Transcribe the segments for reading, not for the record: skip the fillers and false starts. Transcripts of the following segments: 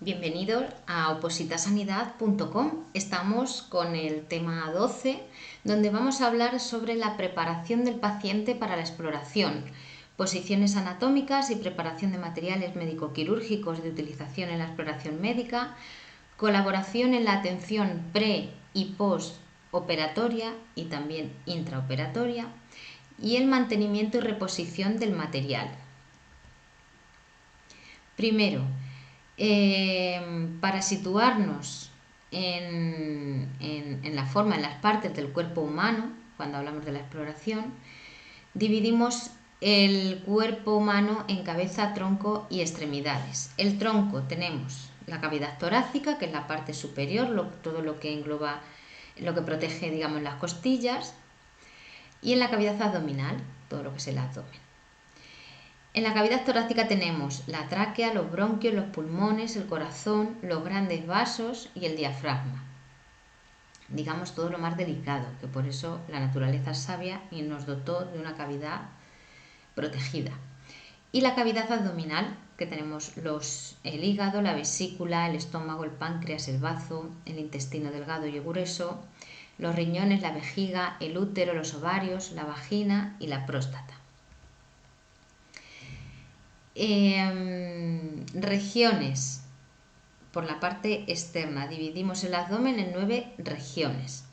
Bienvenidos a opositasanidad.com. Estamos con el tema 12, donde vamos a hablar sobre la preparación del paciente para la exploración, posiciones anatómicas y preparación de materiales médico-quirúrgicos de utilización en la exploración médica, colaboración en la atención pre- y postoperatoria y también intraoperatoria, y el mantenimiento y reposición del material. Primero, para situarnos en la forma, en las partes del cuerpo humano, cuando hablamos de la exploración, dividimos el cuerpo humano en cabeza, tronco y extremidades. El tronco tenemos la cavidad torácica, que es la parte superior, todo lo que engloba, lo que protege, digamos, las costillas, y en la cavidad abdominal, todo lo que es el abdomen. En la cavidad torácica tenemos la tráquea, los bronquios, los pulmones, el corazón, los grandes vasos y el diafragma. Digamos todo lo más delicado, que por eso la naturaleza es sabia y nos dotó de una cavidad protegida. Y la cavidad abdominal, que tenemos el hígado, la vesícula, el estómago, el páncreas, el bazo, el intestino delgado y grueso, los riñones, la vejiga, el útero, los ovarios, la vagina y la próstata. Regiones. Por la parte externa dividimos el abdomen en 9 regiones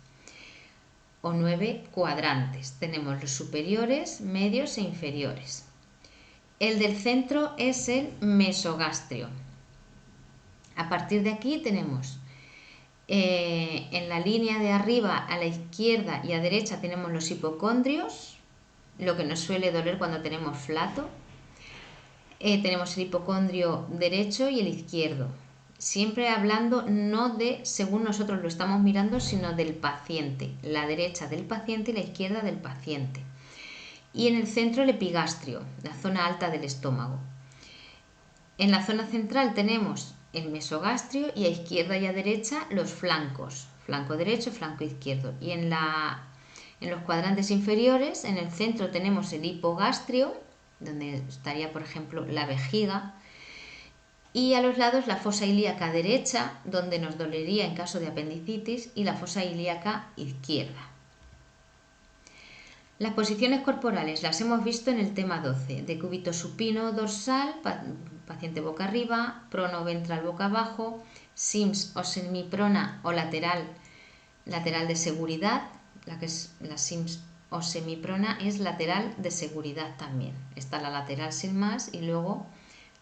o 9 cuadrantes. Tenemos los superiores, medios e inferiores. El del centro es el mesogastrio. A partir de aquí tenemos en la línea de arriba, a la izquierda y a derecha, tenemos los hipocondrios, lo que nos suele doler cuando tenemos flato. Tenemos el hipocondrio derecho y el izquierdo, siempre hablando no de según nosotros lo estamos mirando, sino del paciente, la derecha del paciente y la izquierda del paciente. Y en el centro el epigastrio, la zona alta del estómago. En la zona central tenemos el mesogastrio y a izquierda y a derecha los flancos, flanco derecho, flanco izquierdo. Y en los cuadrantes inferiores, en el centro tenemos el hipogastrio, donde estaría, por ejemplo, la vejiga, y a los lados la fosa ilíaca derecha, donde nos dolería en caso de apendicitis, y la fosa ilíaca izquierda. Las posiciones corporales las hemos visto en el tema 12, decúbito supino dorsal, paciente boca arriba, prono ventral boca abajo, sims o semiprona o lateral de seguridad, la que es la sims o semiprona es lateral de seguridad también. Está la lateral sin más y luego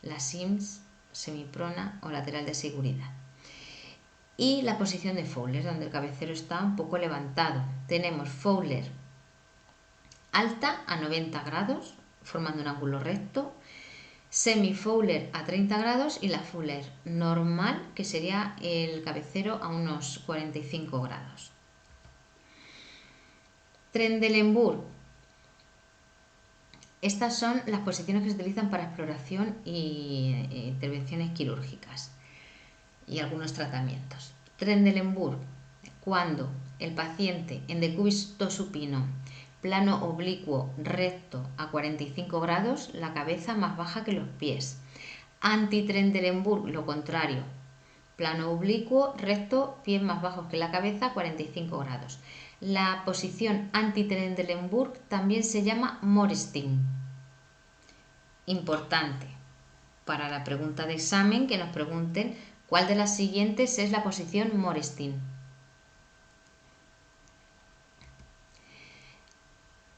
la sims, semiprona o lateral de seguridad. Y la posición de Fowler, donde el cabecero está un poco levantado. Tenemos Fowler alta a 90 grados, formando un ángulo recto, semi-Fowler a 30 grados y la Fowler normal, que sería el cabecero a unos 45 grados. Trendelenburg. Estas son las posiciones que se utilizan para exploración e intervenciones quirúrgicas y algunos tratamientos. Trendelenburg, cuando el paciente en decúbito supino, plano oblicuo recto a 45 grados, la cabeza más baja que los pies. Antitrendelenburg, lo contrario, plano oblicuo recto, pies más bajos que la cabeza, 45 grados. La posición antitrendelenburg también se llama Morestin. Importante para la pregunta de examen, que nos pregunten cuál de las siguientes es la posición Morestin.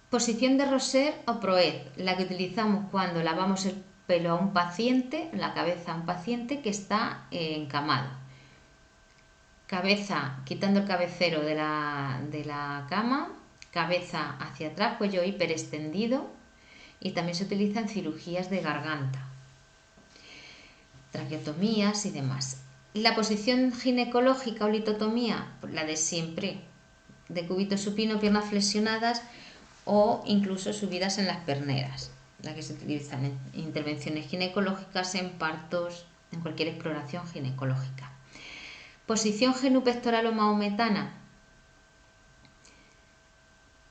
Posición de Roser o Proez, la que utilizamos cuando lavamos el pelo a un paciente, la cabeza a un paciente que está encamado. Cabeza, quitando el cabecero de la cama, cabeza hacia atrás, cuello hiperextendido, y también se utiliza en cirugías de garganta, traqueotomías y demás. La posición ginecológica o litotomía, la de siempre, decúbito supino, piernas flexionadas o incluso subidas en las perneras, la que se utiliza en intervenciones ginecológicas, en partos, en cualquier exploración ginecológica. Posición genupectoral o maometana,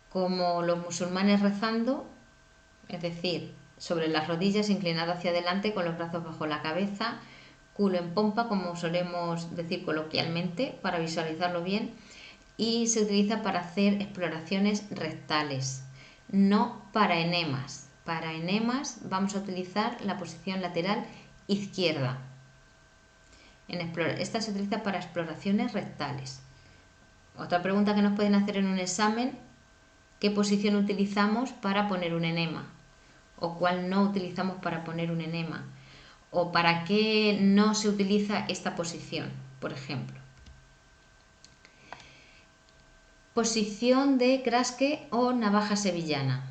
como los musulmanes rezando, es decir, sobre las rodillas, inclinado hacia adelante con los brazos bajo la cabeza, culo en pompa, como solemos decir coloquialmente, para visualizarlo bien, y se utiliza para hacer exploraciones rectales, no para enemas. Para enemas vamos a utilizar la posición lateral izquierda. Esta se utiliza para exploraciones rectales. Otra pregunta que nos pueden hacer en un examen: ¿qué posición utilizamos para poner un enema? ¿O cuál no utilizamos para poner un enema? ¿O para qué no se utiliza esta posición, por ejemplo? Posición de crasque o navaja sevillana.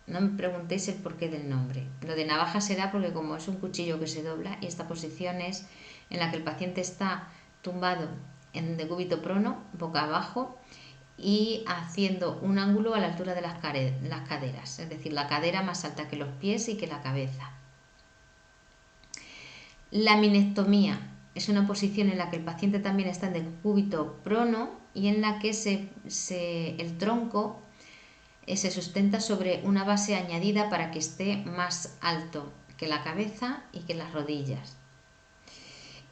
No me preguntéis el porqué del nombre. Lo de navaja será porque como es un cuchillo que se dobla, y esta posición es en la que el paciente está tumbado en decúbito prono, boca abajo, y haciendo un ángulo a la altura de las caderas, es decir, la cadera más alta que los pies y que la cabeza. La minectomía es una posición en la que el paciente también está en decúbito prono y en la que el tronco se sustenta sobre una base añadida para que esté más alto que la cabeza y que las rodillas.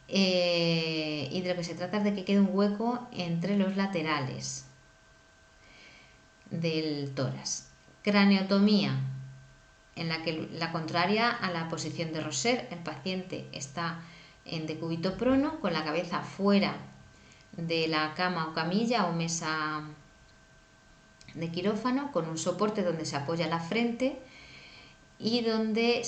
Y de lo que se trata es de que quede un hueco entre los laterales del tórax. Craneotomía, en la que la contraria a la posición de Roser, el paciente está en decúbito prono con la cabeza fuera de la cama o camilla o mesa de quirófano, con un soporte donde se apoya la frente y donde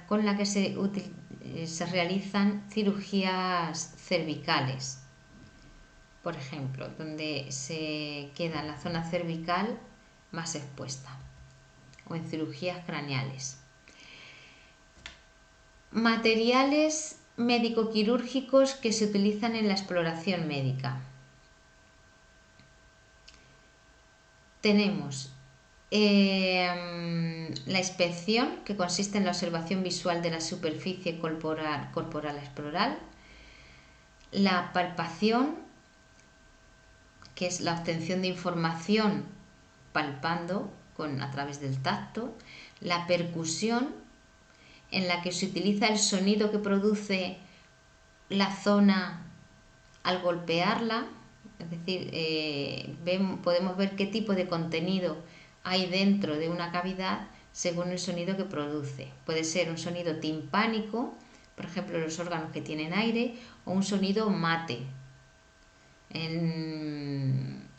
con la que se realizan cirugías cervicales, por ejemplo, donde se queda la zona cervical más expuesta, o en cirugías craneales. Materiales médico-quirúrgicos que se utilizan en la exploración médica. Tenemos la inspección, que consiste en la observación visual de la superficie corporal exploral. La palpación, que es la obtención de información palpando a través del tacto. La percusión, en la que se utiliza el sonido que produce la zona al golpearla, es decir, podemos ver qué tipo de contenido hay dentro de una cavidad según el sonido que produce. Puede ser un sonido timpánico, por ejemplo, los órganos que tienen aire, o un sonido mate en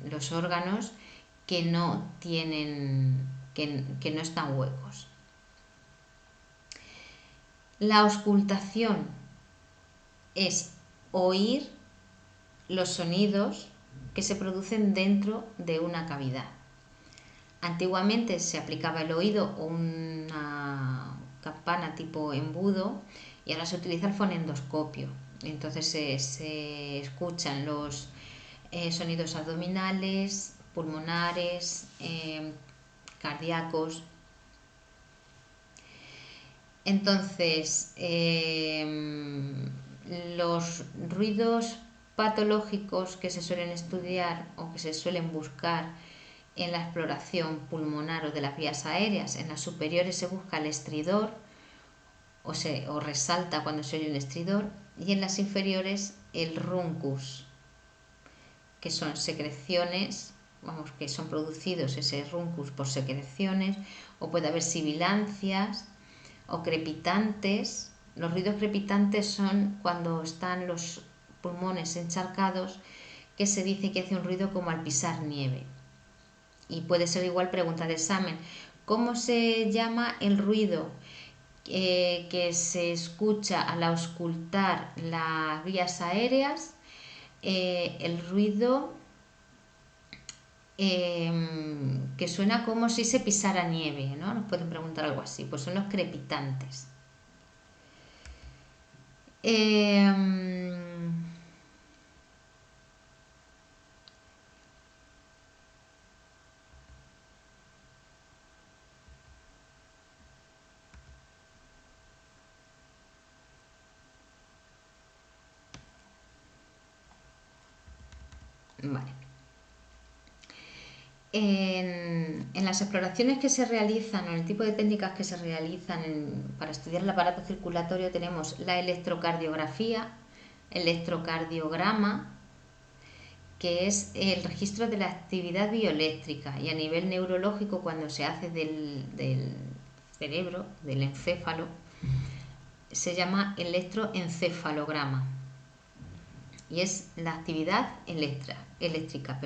los órganos que no están huecos. La auscultación es oír los sonidos que se producen dentro de una cavidad. Antiguamente se aplicaba el oído o una campana tipo embudo, y ahora se utiliza el fonendoscopio. Entonces se escuchan los sonidos abdominales, pulmonares, cardíacos. Entonces, los ruidos patológicos que se suelen estudiar o que se suelen buscar en la exploración pulmonar o de las vías aéreas, en las superiores se busca el estridor o resalta cuando se oye un estridor, y en las inferiores el runcus, que son secreciones, que son producidos ese runcus por secreciones, o puede haber sibilancias o crepitantes. Los ruidos crepitantes son cuando están los pulmones encharcados, que se dice que hace un ruido como al pisar nieve. Y puede ser igual pregunta de examen: ¿cómo se llama el ruido que se escucha al auscultar las vías aéreas? El ruido que suena como si se pisara nieve, ¿no? Nos pueden preguntar algo así. Pues son los crepitantes. Vale. En las exploraciones que se realizan, o en el tipo de técnicas que se realizan para estudiar el aparato circulatorio, tenemos la electrocardiografía, electrocardiograma, que es el registro de la actividad bioeléctrica, y a nivel neurológico, cuando se hace del cerebro, del encéfalo, se llama electroencefalograma, y es la actividad eléctrica.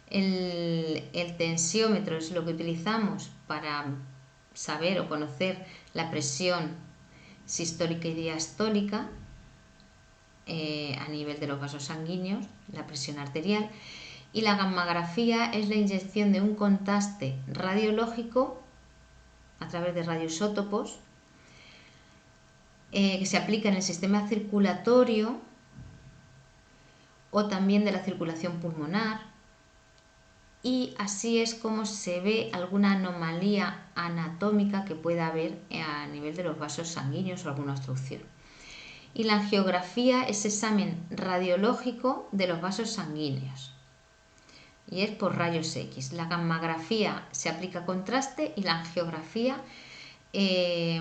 El tensiómetro es lo que utilizamos para saber o conocer la presión sistólica y diastólica a nivel de los vasos sanguíneos, la presión arterial, y la gammagrafía es la inyección de un contraste radiológico a través de radioisótopos que se aplica en el sistema circulatorio o también de la circulación pulmonar, y así es como se ve alguna anomalía anatómica que pueda haber a nivel de los vasos sanguíneos o alguna obstrucción. Y la angiografía es examen radiológico de los vasos sanguíneos y es por rayos X. La gammagrafía se aplica contraste y la angiografía es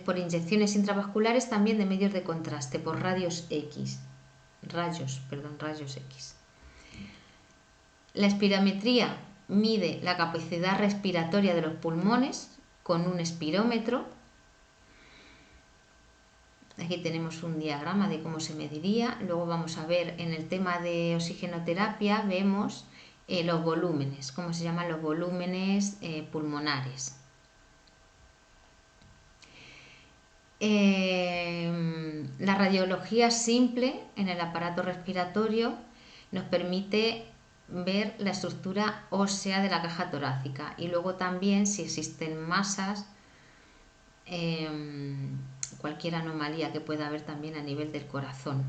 por inyecciones intravasculares también de medios de contraste, por rayos X. Rayos X. La espirometría mide la capacidad respiratoria de los pulmones con un espirómetro. Aquí tenemos un diagrama de cómo se mediría. Luego vamos a ver en el tema de oxigenoterapia, vemos los volúmenes, cómo se llaman los volúmenes pulmonares. La radiología simple en el aparato respiratorio nos permite ver la estructura ósea de la caja torácica, y luego también si existen masas, cualquier anomalía que pueda haber también a nivel del corazón.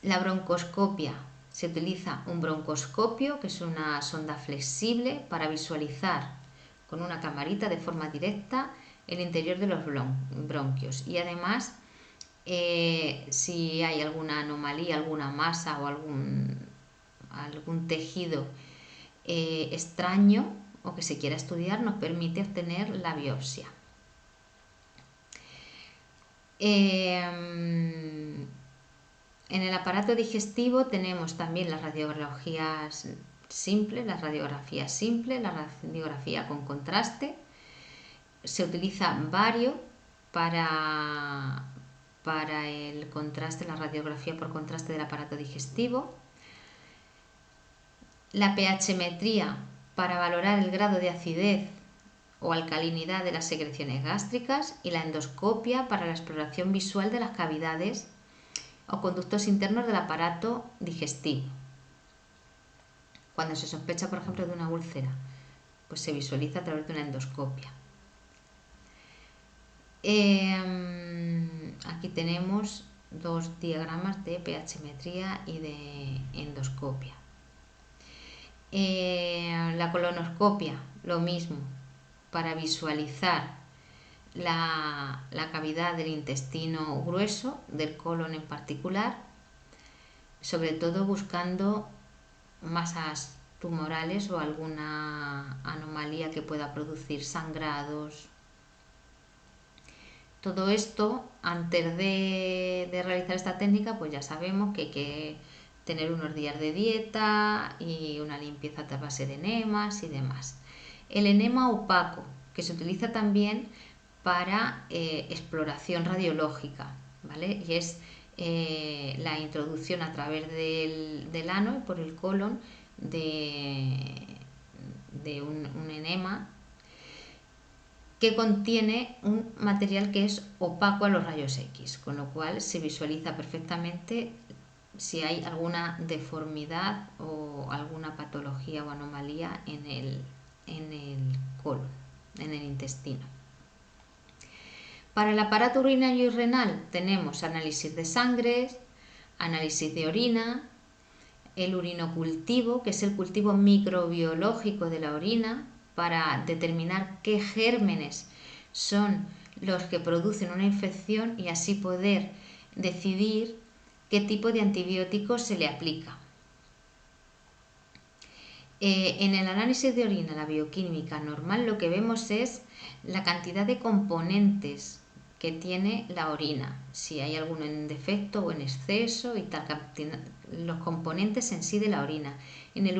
La broncoscopia, se utiliza un broncoscopio, que es una sonda flexible para visualizar con una camarita de forma directa el interior de los bronquios, y además si hay alguna anomalía, alguna masa o algún tejido extraño o que se quiera estudiar, nos permite obtener la biopsia. En el aparato digestivo tenemos también las radiografías simples, la radiografía con contraste. Se utiliza bario para el contraste, la radiografía por contraste del aparato digestivo. La pH-metría para valorar el grado de acidez o alcalinidad de las secreciones gástricas, y la endoscopia para la exploración visual de las cavidades o conductos internos del aparato digestivo. Cuando se sospecha, por ejemplo, de una úlcera, pues se visualiza a través de una endoscopia. Aquí tenemos dos diagramas de pH-metría y de endoscopia. La colonoscopia, lo mismo, para visualizar la cavidad del intestino grueso, del colon en particular, sobre todo buscando masas tumorales o alguna anomalía que pueda producir sangrados. Todo esto, antes de realizar esta técnica, pues ya sabemos que hay que tener unos días de dieta y una limpieza a base de enemas y demás. El enema opaco, que se utiliza también para exploración radiológica, ¿vale? Y es la introducción a través del ano y por el colon de un enema que contiene un material que es opaco a los rayos X, con lo cual se visualiza perfectamente si hay alguna deformidad o alguna patología o anomalía en el colon, en el intestino. Para el aparato urinario y renal tenemos análisis de sangre, análisis de orina, el urinocultivo, que es el cultivo microbiológico de la orina para determinar qué gérmenes son los que producen una infección y así poder decidir qué tipo de antibiótico se le aplica. En el análisis de orina, la bioquímica normal, lo que vemos es la cantidad de componentes que tiene la orina, si hay alguno en defecto o en exceso y tal, los componentes en sí de la orina. En el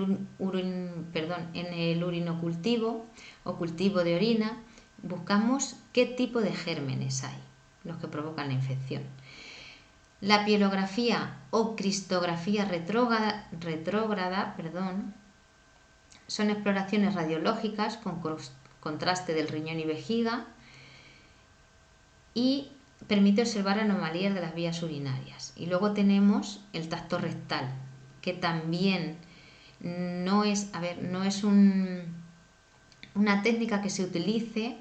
urinocultivo o cultivo de orina buscamos qué tipo de gérmenes hay, los que provocan la infección. La pielografía o cristografía retrógrada, son exploraciones radiológicas con contraste del riñón y vejiga y permite observar anomalías de las vías urinarias. Y luego tenemos el tacto rectal, que también no es una técnica que se utilice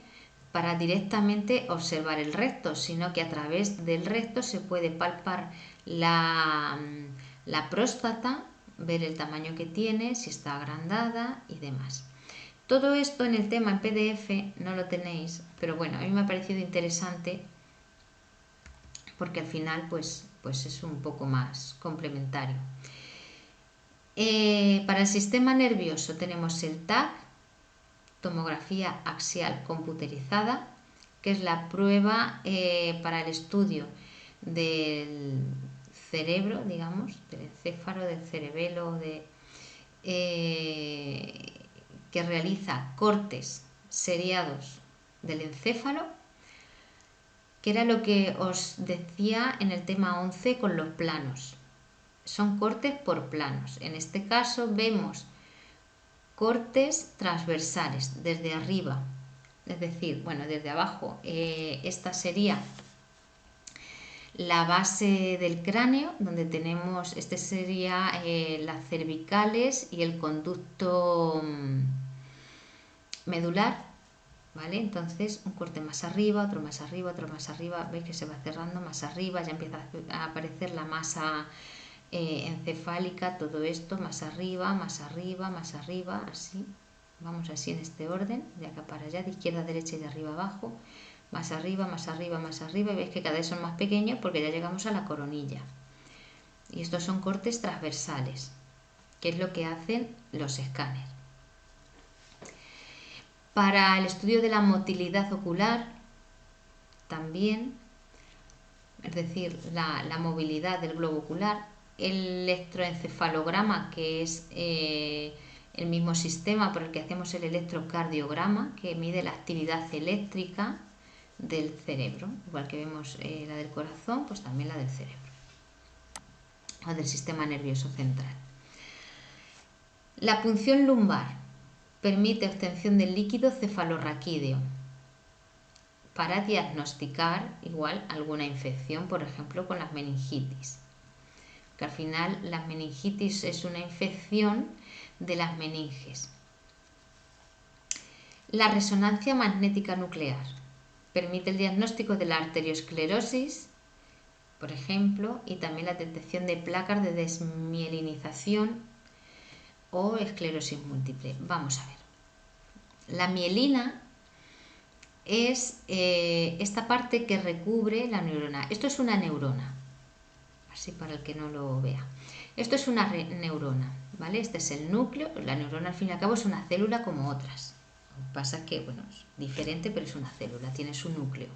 para directamente observar el recto, sino que a través del recto se puede palpar la próstata, ver el tamaño que tiene, si está agrandada y demás. Todo esto en el tema en PDF no lo tenéis, pero bueno, a mí me ha parecido interesante porque al final pues es un poco más complementario. Para el sistema nervioso tenemos el TAC, tomografía axial computerizada, que es la prueba para el estudio del cerebro, digamos, del encéfalo, del cerebelo, que realiza cortes seriados del encéfalo, que era lo que os decía en el tema 11 con los planos. Son cortes por planos. En este caso vemos cortes transversales desde arriba, es decir, desde abajo. Esta sería la base del cráneo, donde tenemos, este sería las cervicales y el conducto medular, ¿vale? Entonces un corte más arriba, otro más arriba, otro más arriba, veis que se va cerrando más arriba, ya empieza a aparecer la masa encefálica, todo esto más arriba, más arriba, más arriba, así, vamos así en este orden, de acá para allá, de izquierda a derecha y de arriba a abajo, más arriba, más arriba, más arriba, y veis que cada vez son más pequeños porque ya llegamos a la coronilla. Y estos son cortes transversales, que es lo que hacen los escáneres. Para el estudio de la motilidad ocular, también, es decir, la movilidad del globo ocular, el electroencefalograma, que es el mismo sistema por el que hacemos el electrocardiograma, que mide la actividad eléctrica del cerebro, igual que vemos la del corazón, pues también la del cerebro o del sistema nervioso central. La punción lumbar permite obtención del líquido cefalorraquídeo para diagnosticar igual alguna infección, por ejemplo con las meningitis, que al final la meningitis es una infección de las meninges. La resonancia magnética nuclear permite el diagnóstico de la arteriosclerosis, por ejemplo, y también la detección de placas de desmielinización o esclerosis múltiple. Vamos a ver. La mielina es esta parte que recubre la neurona. Esto es una neurona, así para el que no lo vea. Esto es una neurona, ¿vale? Este es el núcleo. La neurona al fin y al cabo es una célula como otras. Lo que pasa es que, es diferente, pero es una célula, tiene su núcleo.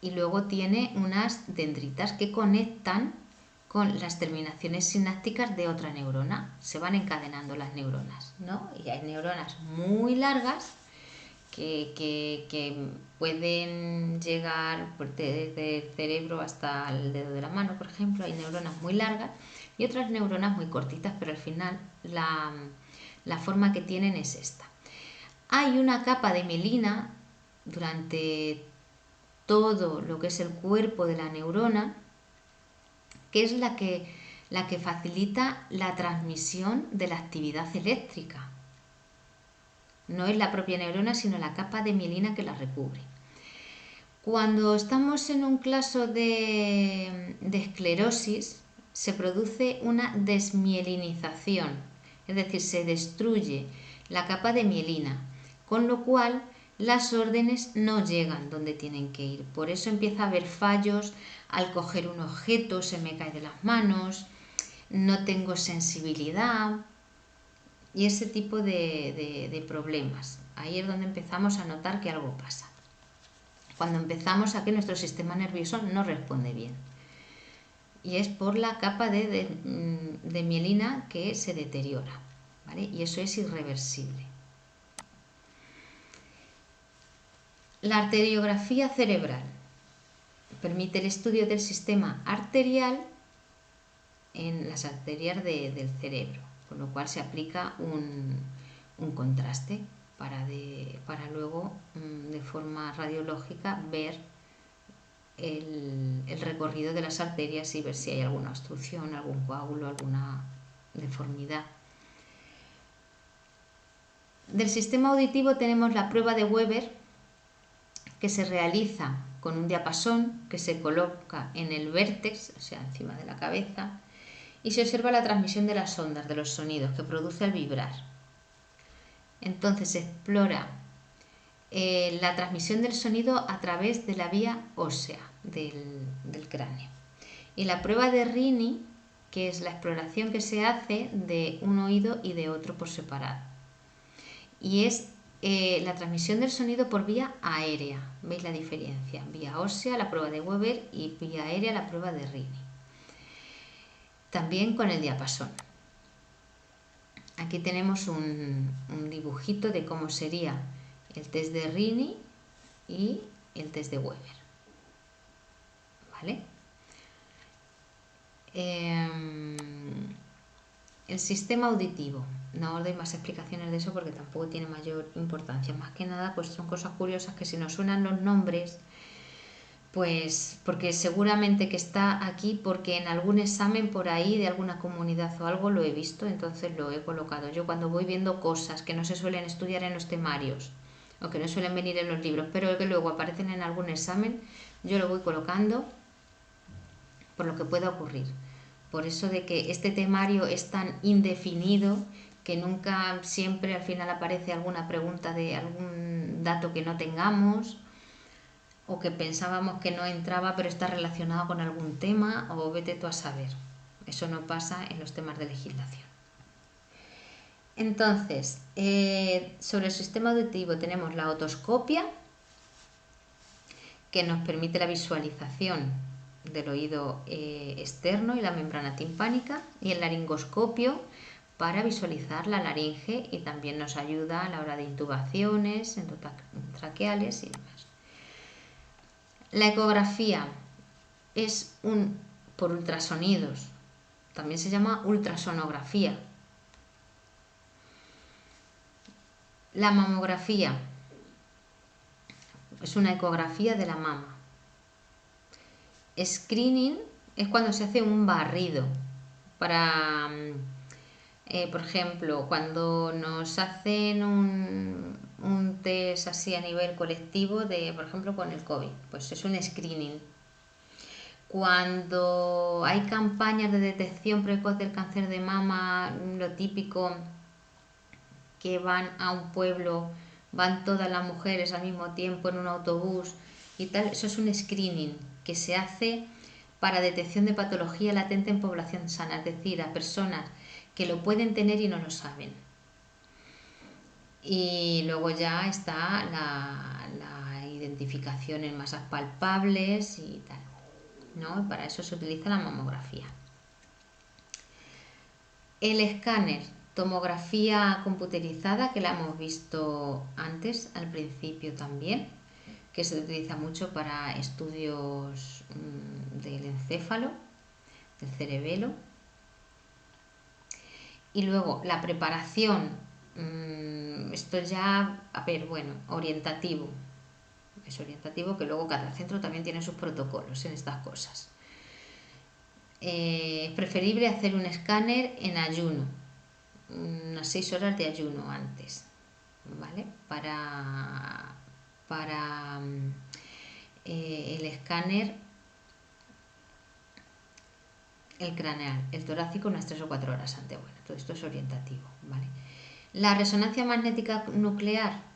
Y luego tiene unas dendritas que conectan con las terminaciones sinápticas de otra neurona. Se van encadenando las neuronas, ¿no? Y hay neuronas muy largas que pueden llegar desde el cerebro hasta el dedo de la mano, por ejemplo. Hay neuronas muy largas y otras neuronas muy cortitas, pero al final la forma que tienen es esta. Hay una capa de mielina durante todo lo que es el cuerpo de la neurona, que es la que facilita la transmisión de la actividad eléctrica. No es la propia neurona, sino la capa de mielina que la recubre. Cuando estamos en un caso de esclerosis, se produce una desmielinización, es decir, se destruye la capa de mielina, con lo cual las órdenes no llegan donde tienen que ir. Por eso empieza a haber fallos, al coger un objeto se me cae de las manos, no tengo sensibilidad y ese tipo de problemas. Ahí es donde empezamos a notar que algo pasa. Cuando empezamos a que nuestro sistema nervioso no responde bien. Y es por la capa de mielina que se deteriora, ¿vale? Y eso es irreversible. La arteriografía cerebral permite el estudio del sistema arterial en las arterias del cerebro, con lo cual se aplica un contraste para luego de forma radiológica ver el recorrido de las arterias y ver si hay alguna obstrucción, algún coágulo, alguna deformidad. Del sistema auditivo tenemos la prueba de Weber, que se realiza con un diapasón que se coloca en el vértex, o sea, encima de la cabeza, y se observa la transmisión de las ondas, de los sonidos que produce al vibrar. Entonces se explora la transmisión del sonido a través de la vía ósea del cráneo. Y la prueba de Rini, que es la exploración que se hace de un oído y de otro por separado. Y es la transmisión del sonido por vía aérea. ¿Veis la diferencia? Vía ósea, la prueba de Weber, y vía aérea, la prueba de Rini. También con el diapasón. Aquí tenemos un dibujito de cómo sería el test de Rini y el test de Weber. ¿Vale? El sistema auditivo. No os doy más explicaciones de eso porque tampoco tiene mayor importancia. Más que nada, pues son cosas curiosas que si nos suenan los nombres, pues porque seguramente que está aquí porque en algún examen por ahí de alguna comunidad o algo lo he visto, entonces lo he colocado. Yo cuando voy viendo cosas que no se suelen estudiar en los temarios o que no suelen venir en los libros, pero que luego aparecen en algún examen, yo lo voy colocando por lo que pueda ocurrir. Por eso de que este temario es tan indefinido que nunca siempre al final aparece alguna pregunta de algún dato que no tengamos o que pensábamos que no entraba pero está relacionado con algún tema, o vete tú a saber. Eso no pasa en los temas de legislación. Entonces, sobre el sistema auditivo tenemos la otoscopia, que nos permite la visualización del oído externo y la membrana timpánica, y el laringoscopio para visualizar la laringe y también nos ayuda a la hora de intubaciones endotraqueales y demás. La ecografía es por ultrasonidos, también se llama ultrasonografía. La mamografía es una ecografía de la mama. Screening es cuando se hace un barrido para, por ejemplo, cuando nos hacen un test así a nivel colectivo de, por ejemplo, con el COVID, pues es un screening. Cuando hay campañas de detección precoz del cáncer de mama, lo típico que van a un pueblo, van todas las mujeres al mismo tiempo en un autobús y tal, eso es un screening que se hace para detección de patología latente en población sana, es decir, a personas que lo pueden tener y no lo saben. Y luego ya está la identificación en masas palpables y tal, ¿no? Para eso se utiliza la mamografía. El escáner, tomografía computerizada, que la hemos visto antes, al principio también, que se utiliza mucho para estudios del encéfalo, del cerebelo. Y luego la preparación, esto ya, orientativo. Es orientativo, que luego cada centro también tiene sus protocolos en estas cosas. Es preferible hacer un escáner en ayuno, unas 6 horas de ayuno antes, ¿vale? Para el escáner, el craneal, el torácico unas 3 o 4 horas antes. Bueno, todo esto es orientativo, ¿vale? La resonancia magnética nuclear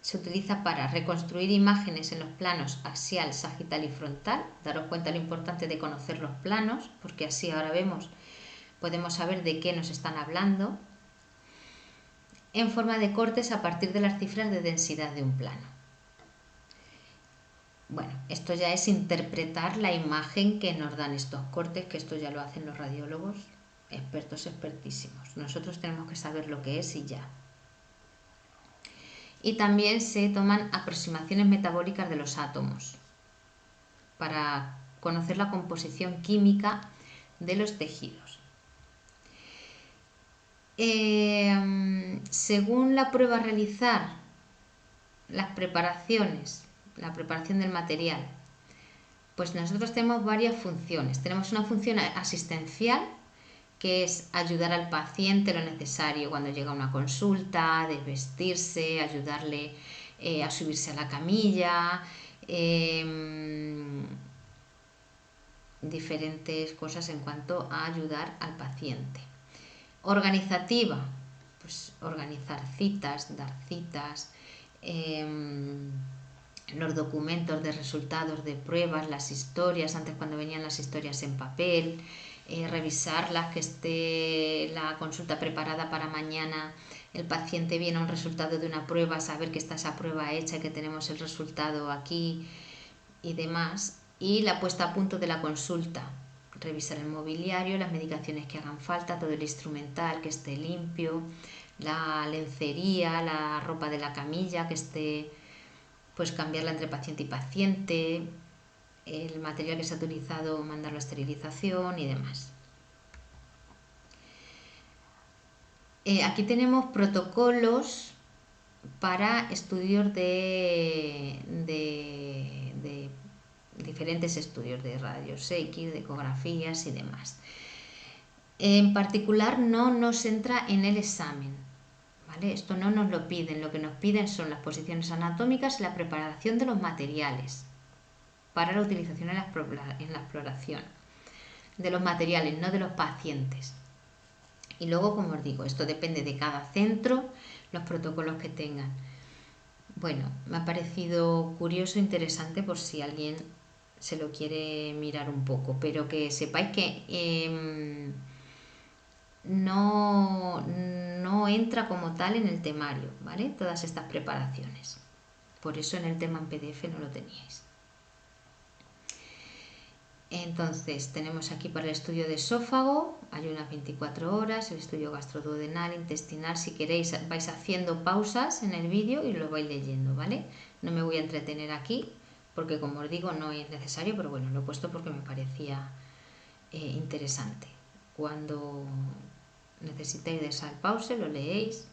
se utiliza para reconstruir imágenes en los planos axial, sagital y frontal. Daros cuenta lo importante de conocer los planos, porque así ahora vemos, podemos saber de qué nos están hablando en forma de cortes a partir de las cifras de densidad de un plano. Bueno, esto ya es interpretar la imagen que nos dan estos cortes, que esto ya lo hacen los radiólogos, expertos, expertísimos. Nosotros tenemos que saber lo que es y ya. Y también se toman aproximaciones metabólicas de los átomos para conocer la composición química de los tejidos. Según la prueba a realizar, las preparaciones, la preparación del material, pues nosotros tenemos varias funciones. Tenemos una función asistencial, que es ayudar al paciente lo necesario cuando llega a una consulta, desvestirse, ayudarle a subirse a la camilla, diferentes cosas en cuanto a ayudar al paciente. Organizativa, pues organizar citas, dar citas, los documentos de resultados de pruebas, las historias, antes cuando venían las historias en papel, revisarlas, que esté la consulta preparada para mañana, el paciente viene a un resultado de una prueba, saber que está esa prueba hecha y que tenemos el resultado aquí y demás. Y la puesta a punto de la consulta, revisar el mobiliario, las medicaciones que hagan falta, todo el instrumental que esté limpio, la lencería, la ropa de la camilla que esté, pues cambiarla entre paciente y paciente, el material que se ha utilizado, mandarlo a esterilización y demás. Aquí tenemos protocolos para estudios de diferentes estudios de rayos X, de ecografías y demás. En particular no nos entra en el examen, ¿vale? Esto no nos lo piden, lo que nos piden son las posiciones anatómicas y la preparación de los materiales para la utilización en la exploración de los materiales, no de los pacientes. Y luego, como os digo, esto depende de cada centro, los protocolos que tengan. Bueno, me ha parecido curioso, interesante, por si alguien se lo quiere mirar un poco, pero que sepáis que no entra como tal en el temario, ¿vale? Todas estas preparaciones. Por eso en el tema en PDF no lo teníais. Entonces tenemos aquí para el estudio de esófago, hay unas 24 horas, el estudio gastroduodenal, intestinal. Si queréis vais haciendo pausas en el vídeo y lo vais leyendo, ¿vale? No me voy a entretener aquí porque, como os digo, no es necesario, pero bueno, lo he puesto porque me parecía interesante. Cuando necesitéis de esa pause lo leéis.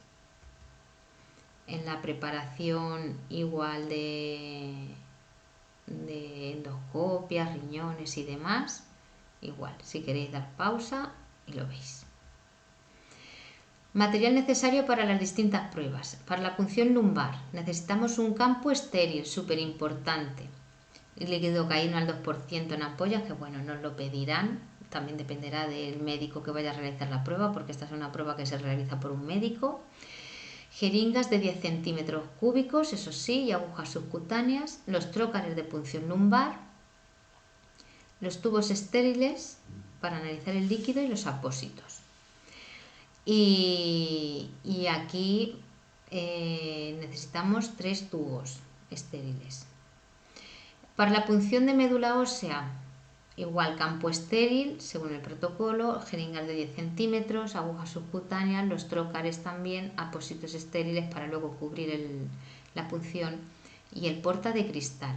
En la preparación igual de endoscopias, riñones y demás, igual, si queréis dar pausa y lo veis. Material necesario para las distintas pruebas. Para la punción lumbar necesitamos un campo estéril, súper importante. Lidocaína al 2% en ampollas, que bueno, nos lo pedirán, también dependerá del médico que vaya a realizar la prueba, porque esta es una prueba que se realiza por un médico. Jeringas de 10 centímetros cúbicos, eso sí, y agujas subcutáneas, los trócares de punción lumbar, los tubos estériles para analizar el líquido y los apósitos. Y aquí necesitamos 3 tubos estériles. Para la punción de médula ósea, igual campo estéril, según el protocolo, jeringas de 10 centímetros, agujas subcutáneas, los trócares también, apósitos estériles para luego cubrir la punción y el porta de cristal.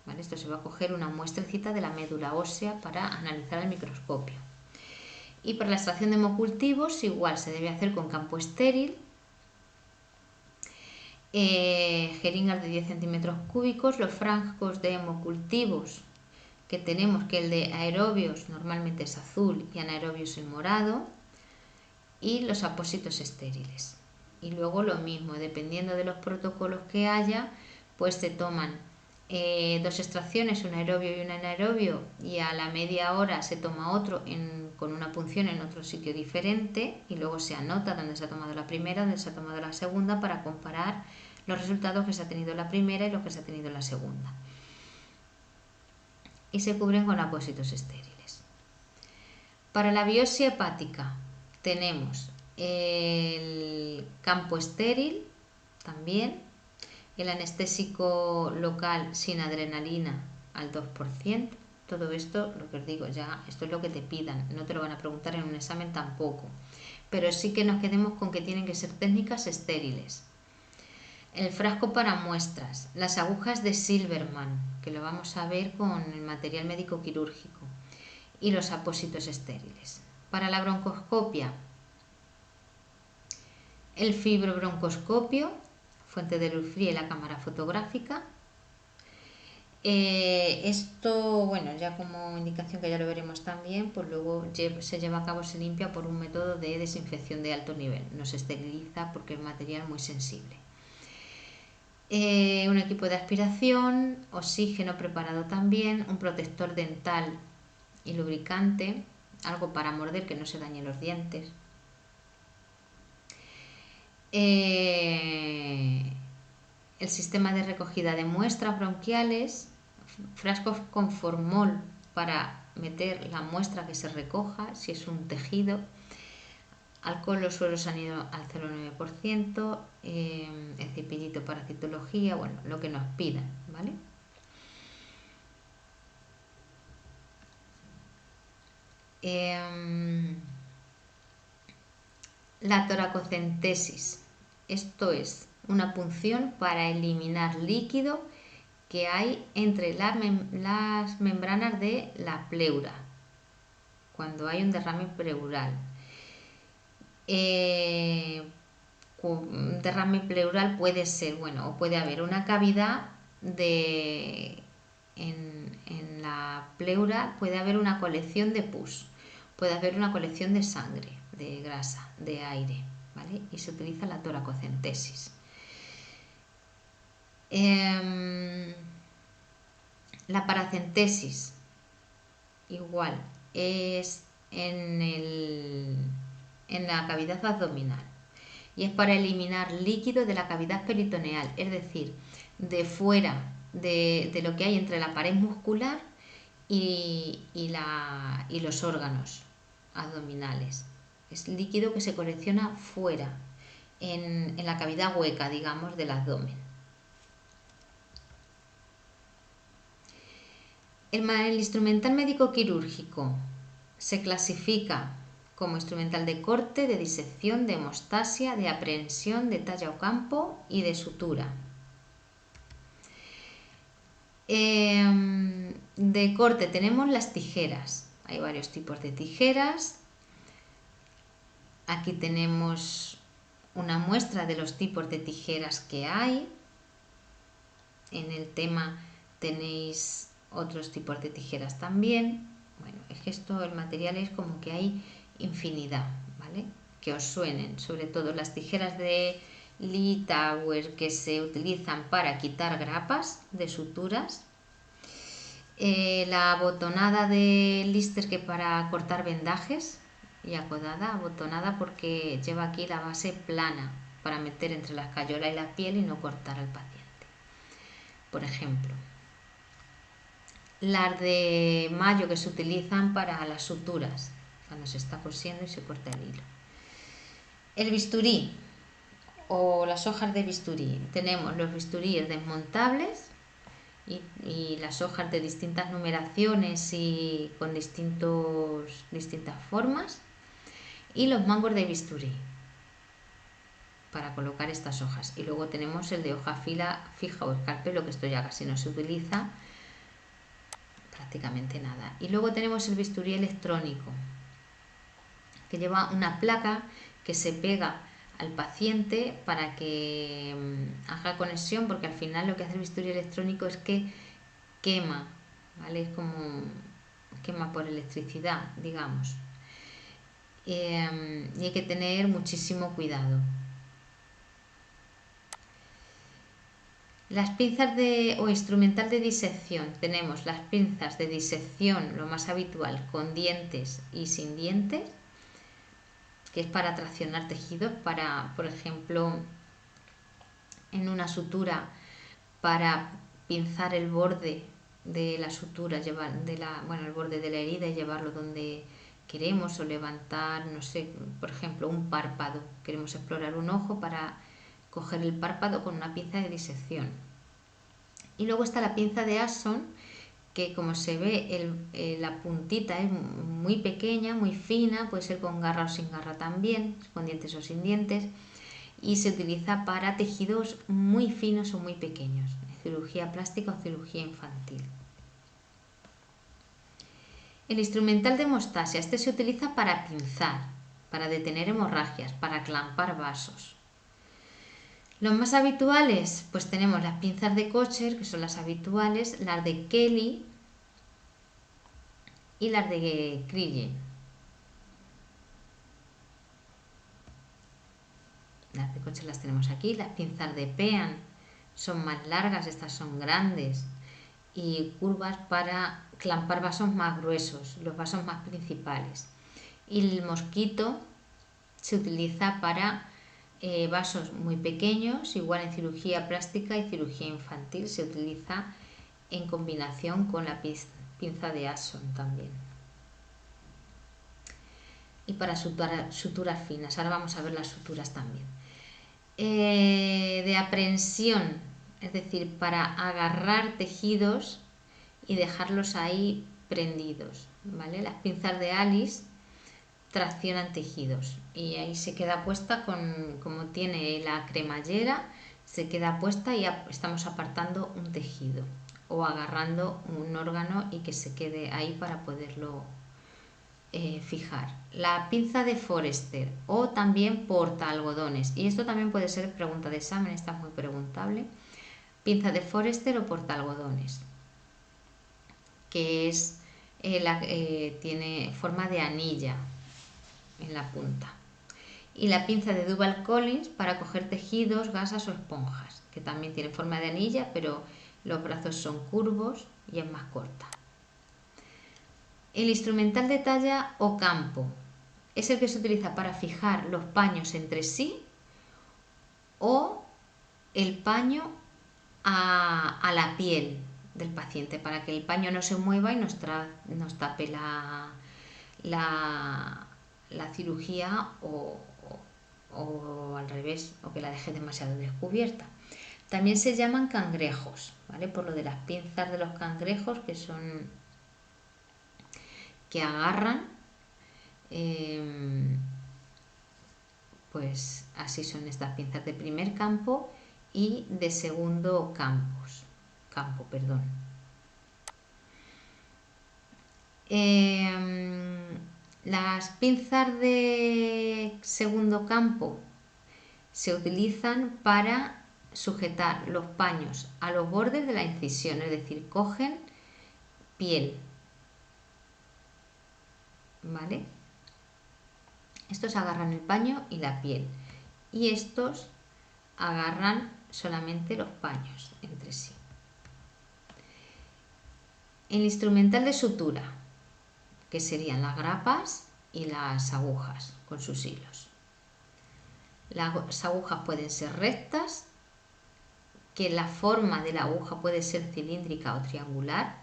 ¿Vale? Esto se va a coger una muestrecita de la médula ósea para analizar al microscopio. Y para la extracción de hemocultivos, igual se debe hacer con campo estéril, jeringas de 10 centímetros cúbicos, los frascos de hemocultivos que tenemos, que el de aerobios normalmente es azul y anaerobios en morado, y los apósitos estériles. Y luego lo mismo, dependiendo de los protocolos que haya, pues se toman 2 extracciones, un aerobio y un anaerobio, y a la media hora se toma otro con una punción en otro sitio diferente, y luego se anota dónde se ha tomado la primera, dónde se ha tomado la segunda, para comparar los resultados que se ha tenido la primera y los que se ha tenido la segunda. Y se cubren con apósitos estériles. Para la biopsia hepática tenemos el campo estéril también, el anestésico local sin adrenalina al 2%. Todo esto, lo que os digo, ya esto es lo que te pidan, no te lo van a preguntar en un examen tampoco, pero sí que nos quedemos con que tienen que ser técnicas estériles. El frasco para muestras, las agujas de Silverman, que lo vamos a ver con el material médico quirúrgico, y los apósitos estériles. Para la broncoscopia, el fibrobroncoscopio, fuente de luz fría y la cámara fotográfica. Esto, bueno, ya como indicación que ya lo veremos también, pues luego se lleva a cabo, se limpia por un método de desinfección de alto nivel. No se esteriliza porque es material muy sensible. Un equipo de aspiración, oxígeno preparado también, un protector dental y lubricante, algo para morder que no se dañen los dientes. El sistema de recogida de muestras bronquiales, frascos con formol para meter la muestra que se recoja, si es un tejido, alcohol los sueros han ido al 0,9%, el cepillito para citología, bueno, lo que nos pidan, ¿vale? La toracocentesis, esto es una punción para eliminar líquido que hay entre las membranas de la pleura cuando hay un derrame pleural. Un derrame pleural puede ser, bueno, o puede haber una cavidad en la pleura, puede haber una colección de pus, puede haber una colección de sangre, de grasa, de aire, ¿vale? Y se utiliza la toracocentesis. La paracentesis, igual, es en la cavidad abdominal y es para eliminar líquido de la cavidad peritoneal, es decir, de fuera de lo que hay entre la pared muscular y los órganos abdominales. Es líquido que se colecciona fuera, en la cavidad hueca, digamos, del abdomen. El instrumental médico quirúrgico se clasifica como instrumental de corte, de disección, de hemostasia, de aprehensión, de talla o campo y de sutura. De corte tenemos las tijeras. Hay varios tipos de tijeras. Aquí tenemos una muestra de los tipos de tijeras que hay. En el tema tenéis otros tipos de tijeras también. Bueno, es que esto, el material es como que hay infinidad, ¿vale? Que os suenen, sobre todo las tijeras de Lee Tower que se utilizan para quitar grapas de suturas. La abotonada de Lister que para cortar vendajes y acodada, abotonada porque lleva aquí la base plana para meter entre la escayola y la piel y no cortar al paciente. Por ejemplo, las de mayo que se utilizan para las suturas, cuando se está cosiendo y se corta el hilo. El bisturí o las hojas de bisturí. Tenemos los bisturíes desmontables y las hojas de distintas numeraciones y con distintas formas. Y los mangos de bisturí para colocar estas hojas. Y luego tenemos el de hoja fija o escalpelo, que esto ya casi no se utiliza prácticamente nada. Y luego tenemos el bisturí electrónico, que lleva una placa que se pega al paciente para que haga conexión, porque al final lo que hace el bisturí electrónico es que quema, ¿vale? Es como quema por electricidad, digamos. Y hay que tener muchísimo cuidado. Las pinzas o instrumental de disección. Tenemos las pinzas de disección, lo más habitual, con dientes y sin dientes, que es para traccionar tejidos, para, por ejemplo, en una sutura, para pinzar el borde de la sutura, el borde de la herida y llevarlo donde queremos o levantar, no sé, por ejemplo, un párpado. Queremos explorar un ojo para coger el párpado con una pinza de disección. Y luego está la pinza de Asson, que como se ve la puntita es muy pequeña, muy fina, puede ser con garra o sin garra también, con dientes o sin dientes, y se utiliza para tejidos muy finos o muy pequeños, en cirugía plástica o cirugía infantil. El instrumental de hemostasia, este se utiliza para pinzar, para detener hemorragias, para clampar vasos. Los más habituales, pues tenemos las pinzas de Kocher, que son las habituales, las de Kelly y las de Krillin. Las de Kocher las tenemos aquí. Las pinzas de Pean son más largas, estas son grandes y curvas para clampar vasos más gruesos, los vasos más principales. Y el mosquito se utiliza para vasos muy pequeños, igual en cirugía plástica y cirugía infantil, se utiliza en combinación con la pinza de Asson también. Y para suturas finas, ahora vamos a ver las suturas también. De aprehensión, es decir, para agarrar tejidos y dejarlos ahí prendidos, ¿vale? Las pinzas de Alice traccionan tejidos y ahí se queda puesta como tiene la cremallera, se queda puesta y ya estamos apartando un tejido o agarrando un órgano y que se quede ahí para poderlo fijar. La pinza de Forester o también porta algodones, y esto también puede ser pregunta de examen, está muy preguntable. Pinza de Forester o porta algodones, que es tiene forma de anilla en la punta. Y la pinza de Duval Collins para coger tejidos, gasas o esponjas, que también tiene forma de anilla, pero los brazos son curvos y es más corta. El instrumental de talla o campo es el que se utiliza para fijar los paños entre sí o el paño a la piel del paciente, para que el paño no se mueva y nos tape la cirugía o al revés, o que la deje demasiado descubierta. También se llaman cangrejos, ¿vale? Por lo de las pinzas de los cangrejos que agarran, pues así son estas pinzas de primer campo y de segundo campo. Las pinzas de segundo campo se utilizan para sujetar los paños a los bordes de la incisión, es decir, cogen piel, ¿vale? Estos agarran el paño y la piel, y estos agarran solamente los paños entre sí. El instrumental de sutura, que serían las grapas y las agujas con sus hilos. Las agujas pueden ser rectas, que la forma de la aguja puede ser cilíndrica o triangular,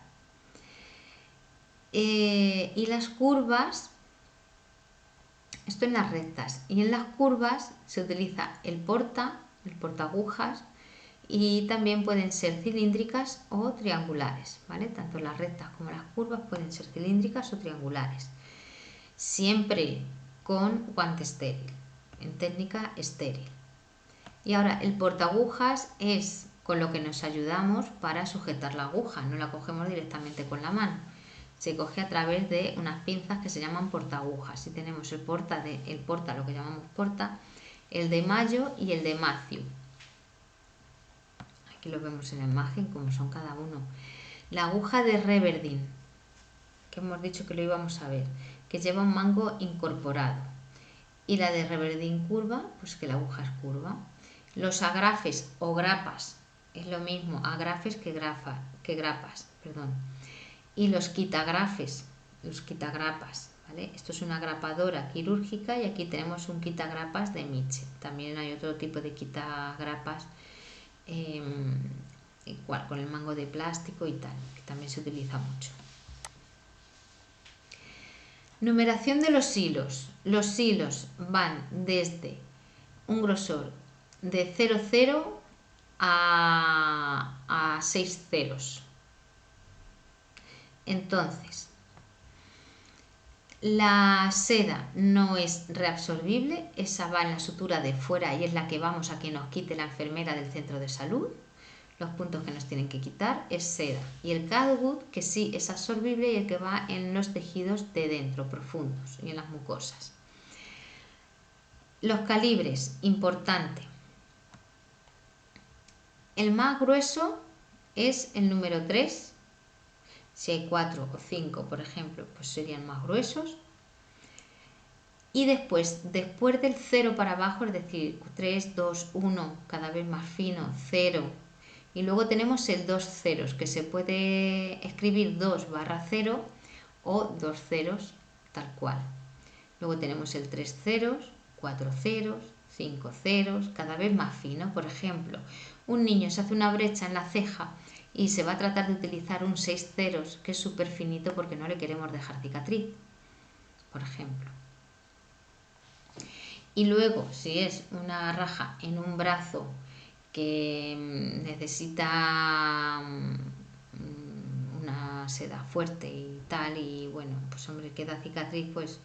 y las curvas, esto en las rectas, y en las curvas se utiliza el porta agujas, y también pueden ser cilíndricas o triangulares, ¿vale? Tanto las rectas como las curvas pueden ser cilíndricas o triangulares, siempre con guante estéril, en técnica estéril. Y ahora el portaagujas es con lo que nos ayudamos para sujetar la aguja, no la cogemos directamente con la mano, se coge a través de unas pinzas que se llaman portaagujas. Y tenemos el porta, lo que llamamos porta, el de Mayo y el de Matthew. Aquí lo vemos en la imagen como son cada uno. La aguja de Reverdin, que hemos dicho que lo íbamos a ver, que lleva un mango incorporado. Y la de Reverdin curva, pues que la aguja es curva. Los agrafes o grapas, es lo mismo, agrafes que grapas, perdón. Y los quitagrapas, ¿vale? Esto es una grapadora quirúrgica y aquí tenemos un quitagrapas de Mitchell. También hay otro tipo de quitagrapas, igual con el mango de plástico y tal, que también se utiliza mucho. Numeración de los hilos. Los hilos van desde un grosor de 0,0 a 6 ceros. Entonces, la seda no es reabsorbible, esa va en la sutura de fuera y es la que vamos a que nos quite la enfermera del centro de salud. Los puntos que nos tienen que quitar es seda. Y el catgut, que sí es absorbible y el que va en los tejidos de dentro, profundos, y en las mucosas. Los calibres, importante. El más grueso es el número 3. Si hay 4 o 5, por ejemplo, pues serían más gruesos. Y después del 0 para abajo, es decir, 3, 2, 1, cada vez más fino, 0. Y luego tenemos el 2 ceros, que se puede escribir 2/0 o 2 ceros, tal cual. Luego tenemos el 3 ceros, 4 ceros, 5 ceros, cada vez más fino. Por ejemplo, un niño se hace una brecha en la ceja y se va a tratar de utilizar un 6 ceros, que es súper finito porque no le queremos dejar cicatriz, por ejemplo. Y luego, si es una raja en un brazo que necesita una seda fuerte y tal, y bueno, pues hombre, queda cicatriz, pues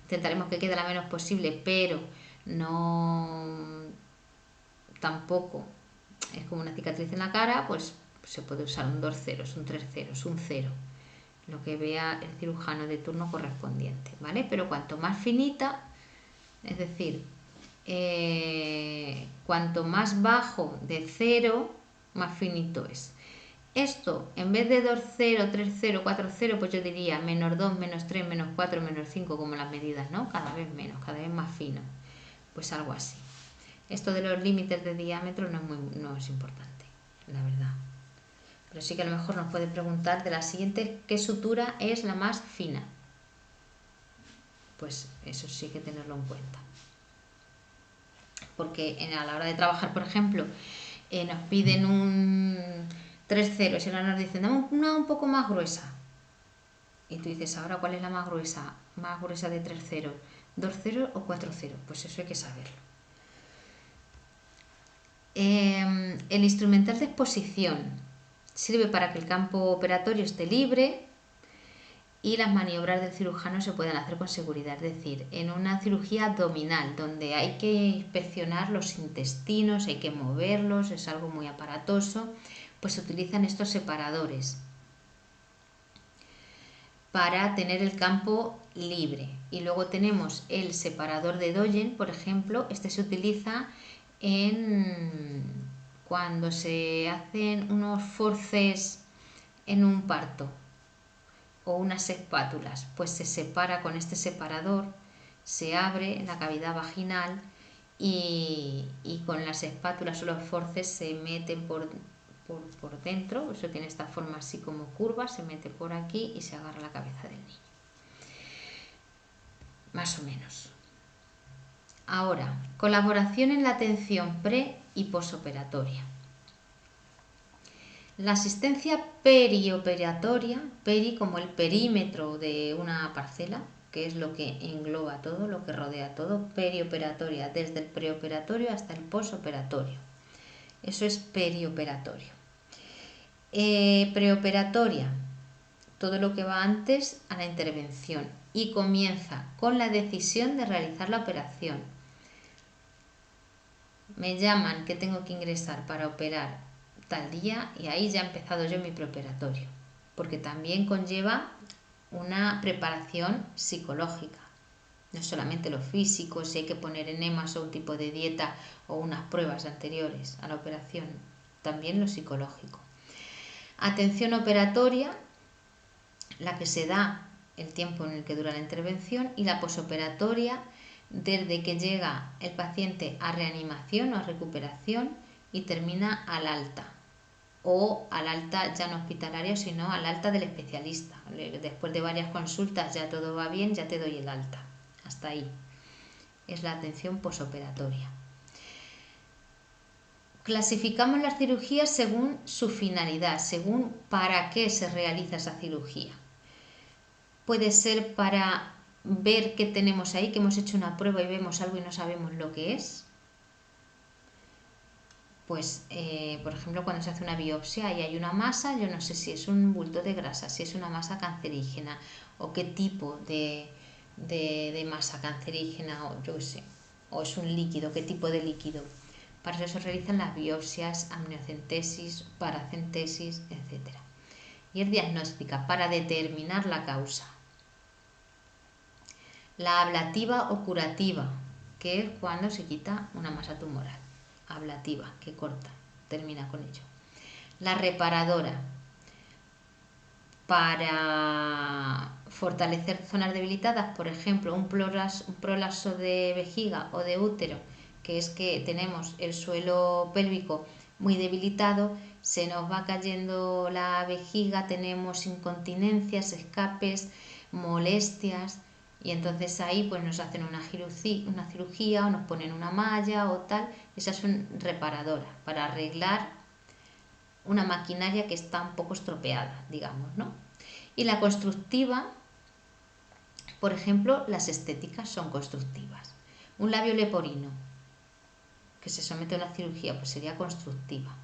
intentaremos que quede la menos posible, pero no tampoco es como una cicatriz en la cara, pues se puede usar un 2 ceros, un 3 ceros, un 0, lo que vea el cirujano de turno correspondiente, ¿vale? Pero cuanto más finita, es decir, cuanto más bajo de 0, más finito es. Esto, en vez de 2, 0, 3, 0, 4, 0, pues yo diría menos 2, menos 3, menos 4, menos 5, como las medidas, ¿no? Cada vez menos, cada vez más fino. Pues algo así. Esto de los límites de diámetro no es importante, la verdad. Pero sí que a lo mejor nos puede preguntar de la siguiente, ¿qué sutura es la más fina? Pues eso sí que tenerlo en cuenta. Porque a la hora de trabajar, por ejemplo, nos piden un 3 ceros y ahora nos dicen, dame una un poco más gruesa. Y tú dices, ahora, ¿cuál es la más gruesa? Más gruesa de 3 ceros, 2 ceros o 4 ceros. Pues eso hay que saberlo. El instrumental de exposición sirve para que el campo operatorio esté libre y las maniobras del cirujano se puedan hacer con seguridad. Es decir, en una cirugía abdominal donde hay que inspeccionar los intestinos, hay que moverlos, es algo muy aparatoso, pues se utilizan estos separadores para tener el campo libre. Y luego tenemos el separador de Doyen, por ejemplo, este se utiliza cuando se hacen unos forceps en un parto o unas espátulas, pues se separa con este separador, se abre la cavidad vaginal y con las espátulas o los forceps se meten por dentro, eso tiene esta forma así como curva, se mete por aquí y se agarra la cabeza del niño. Más o menos. Ahora, colaboración en la atención pre y posoperatoria. La asistencia perioperatoria, peri como el perímetro de una parcela, que es lo que engloba todo, lo que rodea todo, perioperatoria, desde el preoperatorio hasta el posoperatorio. Eso es perioperatorio. Preoperatoria, todo lo que va antes a la intervención y comienza con la decisión de realizar la operación. Me llaman que tengo que ingresar para operar tal día y ahí ya he empezado yo mi preoperatorio, porque también conlleva una preparación psicológica, no solamente lo físico, si hay que poner enemas o un tipo de dieta o unas pruebas anteriores a la operación, también lo psicológico. Atención operatoria, la que se da el tiempo en el que dura la intervención, y la posoperatoria, desde que llega el paciente a reanimación o a recuperación y termina al alta, o al alta ya no hospitalario, sino al alta del especialista. Después de varias consultas ya todo va bien, ya te doy el alta. Hasta ahí es la atención posoperatoria. Clasificamos las cirugías según su finalidad, según para qué se realiza esa cirugía. Puede ser para ver qué tenemos ahí, que hemos hecho una prueba y vemos algo y no sabemos lo que es, pues, por ejemplo, cuando se hace una biopsia y hay una masa, yo no sé si es un bulto de grasa, si es una masa cancerígena o qué tipo de masa cancerígena, o yo qué sé, o es un líquido, qué tipo de líquido. Para eso se realizan las biopsias, amniocentesis, paracentesis, etc. Y es diagnóstica para determinar la causa. La ablativa o curativa, que es cuando se quita una masa tumoral. Ablativa, que corta, termina con ello. La reparadora, para fortalecer zonas debilitadas, por ejemplo, un prolapso de vejiga o de útero, que es que tenemos el suelo pélvico muy debilitado, se nos va cayendo la vejiga, tenemos incontinencias, escapes, molestias, y entonces ahí pues nos hacen una cirugía o nos ponen una malla o tal. Esa es una reparadora para arreglar una maquinaria que está un poco estropeada, digamos, ¿no? Y la constructiva, por ejemplo, las estéticas son constructivas. Un labio leporino que se somete a una cirugía, pues sería constructiva.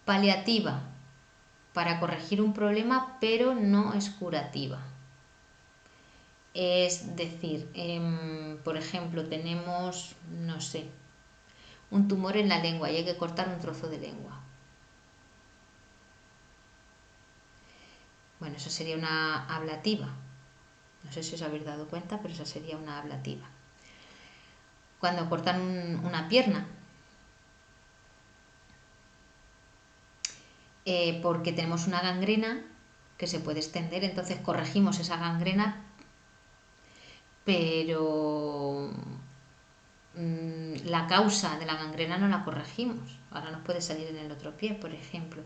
Paliativa, para corregir un problema, pero no es curativa. Es decir, por ejemplo, tenemos, no sé, un tumor en la lengua y hay que cortar un trozo de lengua. Bueno, eso sería una ablativa. No sé si os habéis dado cuenta, pero esa sería una ablativa. Cuando cortan una pierna, porque tenemos una gangrena que se puede extender, entonces corregimos esa gangrena, pero la causa de la gangrena no la corregimos. Ahora nos puede salir en el otro pie, por ejemplo.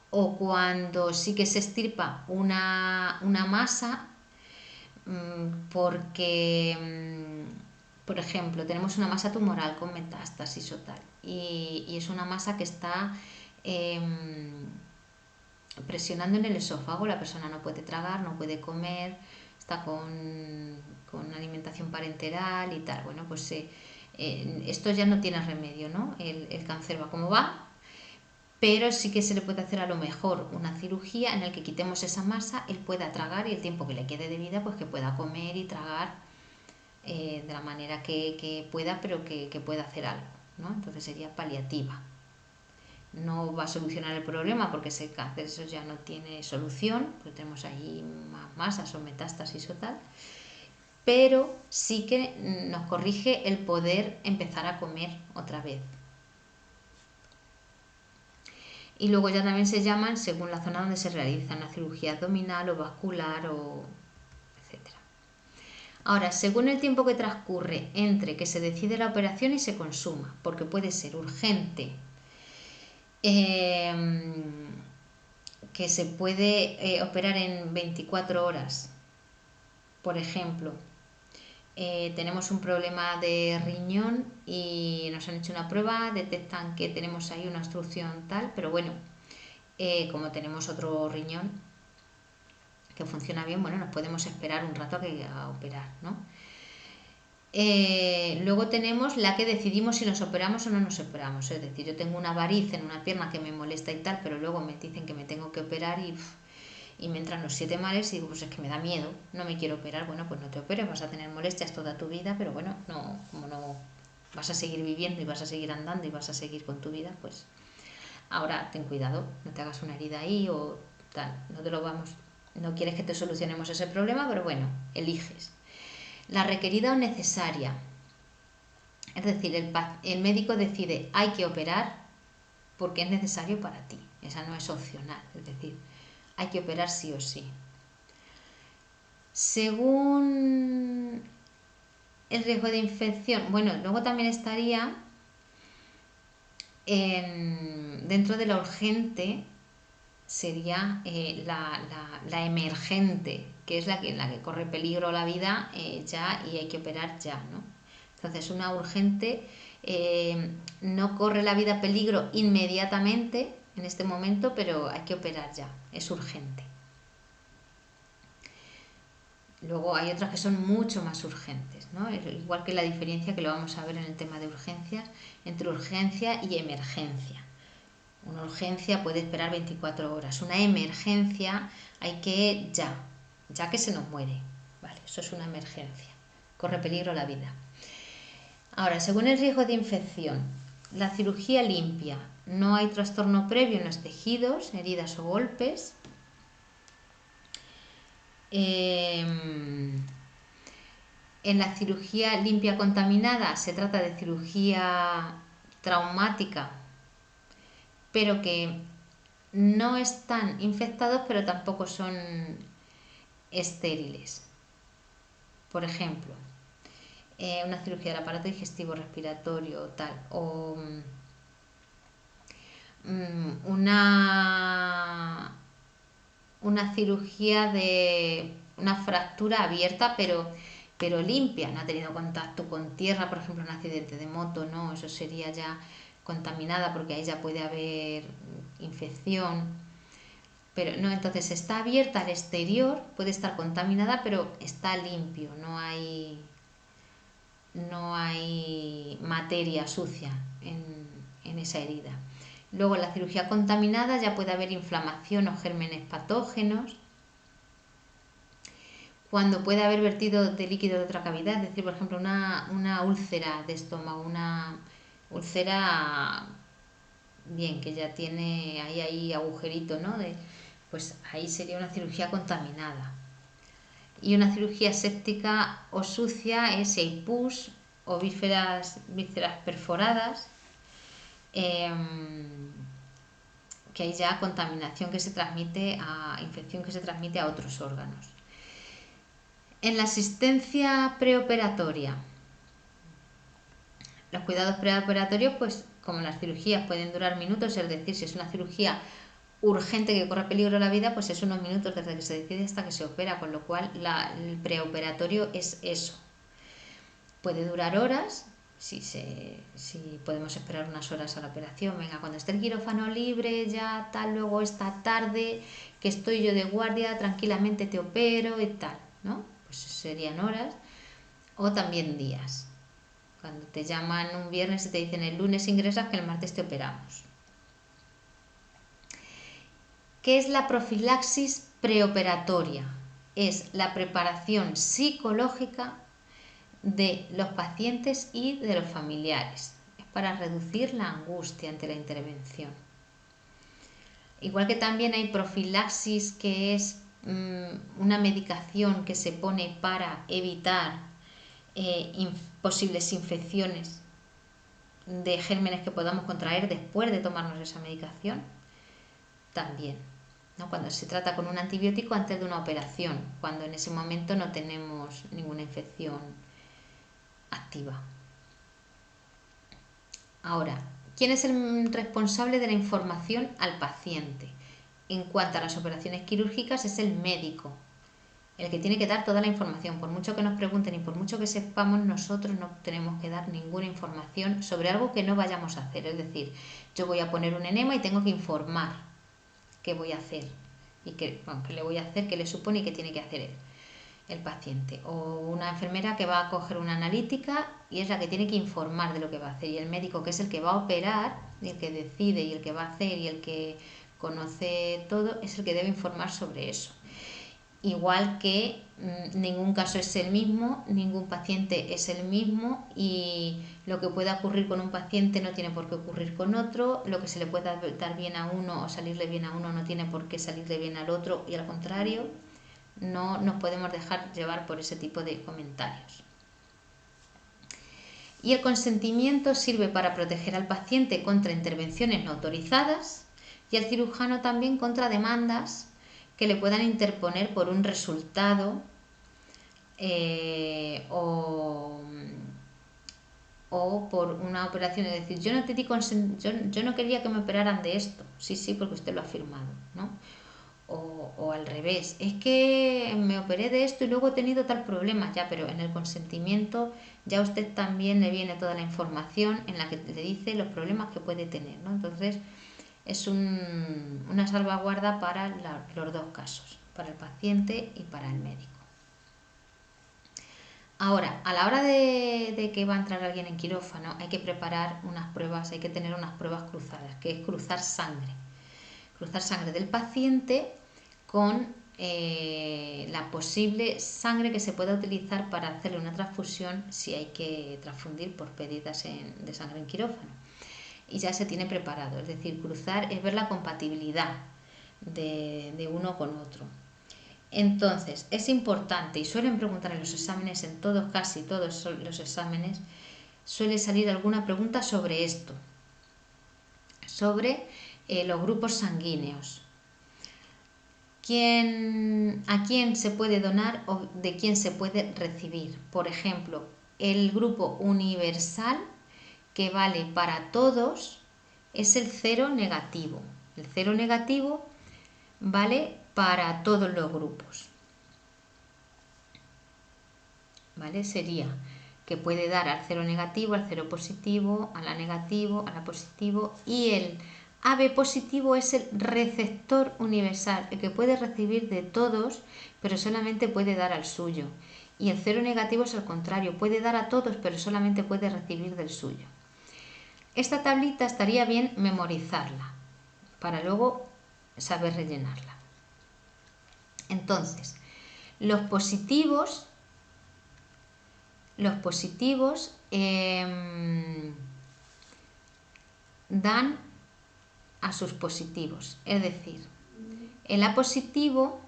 O cuando sí que se extirpa una masa, porque, por ejemplo, tenemos una masa tumoral con metástasis o tal, y es una masa que está presionando en el esófago, la persona no puede tragar, no puede comer, está con alimentación parenteral y tal. Bueno, pues esto ya no tiene remedio, ¿no? El cáncer va como va, pero sí que se le puede hacer a lo mejor una cirugía en la que quitemos esa masa, él pueda tragar y el tiempo que le quede de vida, pues que pueda comer y tragar de la manera que pueda, pero que pueda hacer algo, ¿no? Entonces sería paliativa. No va a solucionar el problema porque ese cáncer eso ya no tiene solución, porque tenemos ahí más masas o metástasis o tal, pero sí que nos corrige el poder empezar a comer otra vez. Y luego ya también se llaman según la zona donde se realiza una cirugía abdominal o vascular o etcétera. Ahora, según el tiempo que transcurre entre que se decide la operación y se consuma, porque puede ser urgente, que se puede operar en 24 horas, por ejemplo, tenemos un problema de riñón y nos han hecho una prueba, detectan que tenemos ahí una obstrucción tal, pero bueno, como tenemos otro riñón que funciona bien, bueno, nos podemos esperar un rato a operar, ¿no? Luego tenemos la que decidimos si nos operamos o no nos operamos, es decir, yo tengo una variz en una pierna que me molesta y tal, pero luego me dicen que me tengo que operar y me entran los 7 males y digo, pues es que me da miedo, no me quiero operar. Bueno, pues no te operes, vas a tener molestias toda tu vida, pero bueno, no, como no vas a seguir viviendo y vas a seguir andando y vas a seguir con tu vida, pues ahora ten cuidado, no te hagas una herida ahí o tal, no quieres que te solucionemos ese problema, pero bueno, eliges. La requerida o necesaria, es decir, el médico decide hay que operar porque es necesario para ti, esa no es opcional, es decir, hay que operar sí o sí. Según el riesgo de infección, bueno, luego también estaría dentro de la urgente, sería la emergente, que es la que corre peligro la vida ya y hay que operar ya, ¿no? Entonces una urgente no corre la vida peligro inmediatamente en este momento, pero hay que operar ya, es urgente. Luego hay otras que son mucho más urgentes, ¿no? Igual que la diferencia que lo vamos a ver en el tema de urgencias, entre urgencia y emergencia. Una urgencia puede esperar 24 horas. Una emergencia hay que ya que se nos muere. Vale, eso es una emergencia. Corre peligro la vida. Ahora, según el riesgo de infección, la cirugía limpia, no hay trastorno previo en los tejidos, heridas o golpes. En la cirugía limpia contaminada se trata de cirugía traumática, pero que no están infectados, pero tampoco son estériles. Por ejemplo, una cirugía del aparato digestivo, respiratorio, tal, o una cirugía de una fractura abierta, pero limpia, no ha tenido contacto con tierra, por ejemplo, un accidente de moto, no, eso sería ya contaminada porque ahí ya puede haber infección. Pero no, entonces está abierta al exterior, puede estar contaminada, pero está limpio, no hay materia sucia en esa herida. Luego en la cirugía contaminada ya puede haber inflamación o gérmenes patógenos. Cuando puede haber vertido de líquido de otra cavidad, es decir, por ejemplo, una úlcera de estómago, una úlcera bien que ya tiene ahí agujerito, ¿no? Pues ahí sería una cirugía contaminada. Y una cirugía séptica o sucia es si hay pus o vísceras perforadas, que hay ya contaminación que se transmite infección que se transmite a otros órganos. En la asistencia preoperatoria, los cuidados preoperatorios, pues como las cirugías pueden durar minutos, es decir, si es una cirugía urgente que corre peligro la vida, pues es unos minutos desde que se decide hasta que se opera, con lo cual el preoperatorio es eso. Puede durar horas, si podemos esperar unas horas a la operación, venga, cuando esté el quirófano libre, ya tal, luego esta tarde, que estoy yo de guardia, tranquilamente te opero y tal, ¿no? Pues serían horas, o también días. Cuando te llaman un viernes y te dicen el lunes ingresas, que el martes te operamos. ¿Qué es la profilaxis preoperatoria? Es la preparación psicológica de los pacientes y de los familiares. Es para reducir la angustia ante la intervención. Igual que también hay profilaxis, que es una medicación que se pone para evitar posibles infecciones de gérmenes que podamos contraer después de tomarnos esa medicación, también, ¿no? Cuando se trata con un antibiótico antes de una operación, cuando en ese momento no tenemos ninguna infección activa. Ahora, ¿quién es el responsable de la información al paciente? En cuanto a las operaciones quirúrgicas, es el médico, el que tiene que dar toda la información. Por mucho que nos pregunten y por mucho que sepamos, nosotros no tenemos que dar ninguna información sobre algo que no vayamos a hacer. Es decir, yo voy a poner un enema y tengo que informar qué voy a hacer y qué le voy a hacer, qué le supone y qué tiene que hacer el paciente. O una enfermera que va a coger una analítica y es la que tiene que informar de lo que va a hacer. Y el médico, que es el que va a operar, y el que decide y el que va a hacer y el que conoce todo, es el que debe informar sobre eso. Igual que ningún caso es el mismo, ningún paciente es el mismo, y lo que pueda ocurrir con un paciente no tiene por qué ocurrir con otro, lo que se le pueda dar bien a uno o salirle bien a uno no tiene por qué salirle bien al otro, y al contrario, no nos podemos dejar llevar por ese tipo de comentarios. Y el consentimiento sirve para proteger al paciente contra intervenciones no autorizadas y al cirujano también contra demandas que le puedan interponer por un resultado o por una operación. Es decir, yo no te di yo no quería que me operaran de esto. Sí, porque usted lo ha firmado, ¿no? O al revés, es que me operé de esto y luego he tenido tal problema, ya, pero en el consentimiento ya a usted también le viene toda la información en la que le dice los problemas que puede tener, ¿no? Entonces es una salvaguarda para los dos casos, para el paciente y para el médico. Ahora, a la hora de que va a entrar alguien en quirófano, hay que preparar unas pruebas, hay que tener unas pruebas cruzadas, que es cruzar sangre. Cruzar sangre del paciente con la posible sangre que se pueda utilizar para hacerle una transfusión si hay que transfundir por pérdidas de sangre en quirófano. Y ya se tiene preparado, es decir, cruzar es ver la compatibilidad de uno con otro. Entonces, es importante, y suelen preguntar en los exámenes, en todos, casi todos los exámenes, suele salir alguna pregunta sobre esto, sobre los grupos sanguíneos. ¿A quién se puede donar o de quién se puede recibir? Por ejemplo, el grupo universal que vale para todos es el cero negativo. El cero negativo vale para todos los grupos. ¿Vale? Sería que puede dar al cero negativo, al cero positivo, a la negativo, a la positivo, y el AB positivo es el receptor universal, el que puede recibir de todos, pero solamente puede dar al suyo. Y el cero negativo es al contrario, puede dar a todos, pero solamente puede recibir del suyo. Esta tablita estaría bien memorizarla, para luego saber rellenarla. Entonces, los positivos dan a sus positivos, es decir, el A positivo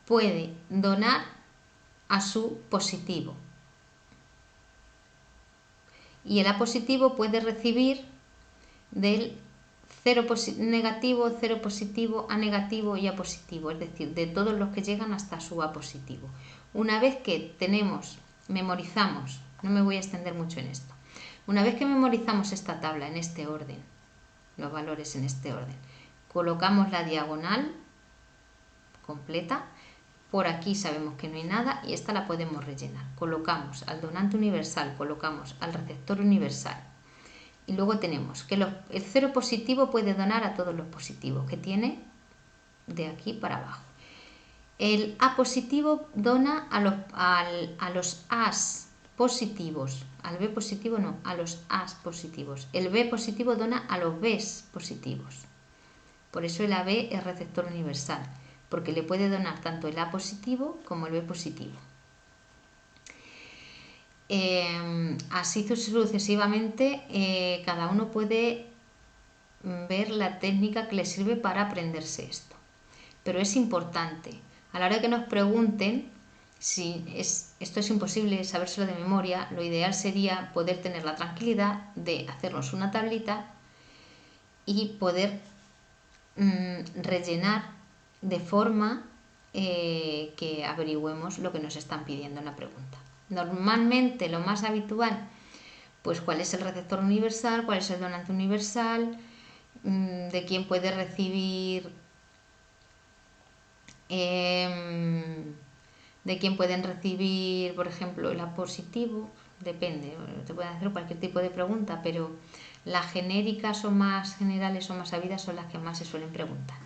puede donar a su positivo y el A positivo puede recibir del cero negativo, cero positivo, A negativo y A positivo, es decir, de todos los que llegan hasta su A positivo. Una vez que memorizamos, no me voy a extender mucho en esto, una vez que memorizamos esta tabla en este orden, los valores en este orden, colocamos la diagonal completa, por aquí sabemos que no hay nada y esta la podemos rellenar. Colocamos al donante universal, colocamos al receptor universal. Y luego tenemos que el cero positivo puede donar a todos los positivos, que tiene de aquí para abajo. El A positivo dona a los As positivos, al B positivo no, a los As positivos. El B positivo dona a los Bs positivos. Por eso el AB es receptor universal, porque le puede donar tanto el A positivo como el B positivo. Así sucesivamente, cada uno puede ver la técnica que le sirve para aprenderse esto. Pero es importante, a la hora que nos pregunten, si esto es imposible sabérselo de memoria, lo ideal sería poder tener la tranquilidad de hacernos una tablita y poder rellenar de forma que averigüemos lo que nos están pidiendo en la pregunta. Normalmente lo más habitual, pues cuál es el receptor universal, cuál es el donante universal, de quién puede recibir, de quién pueden recibir, por ejemplo, el A positivo, depende, te pueden hacer cualquier tipo de pregunta, pero las genéricas o más generales o más sabidas son las que más se suelen preguntar.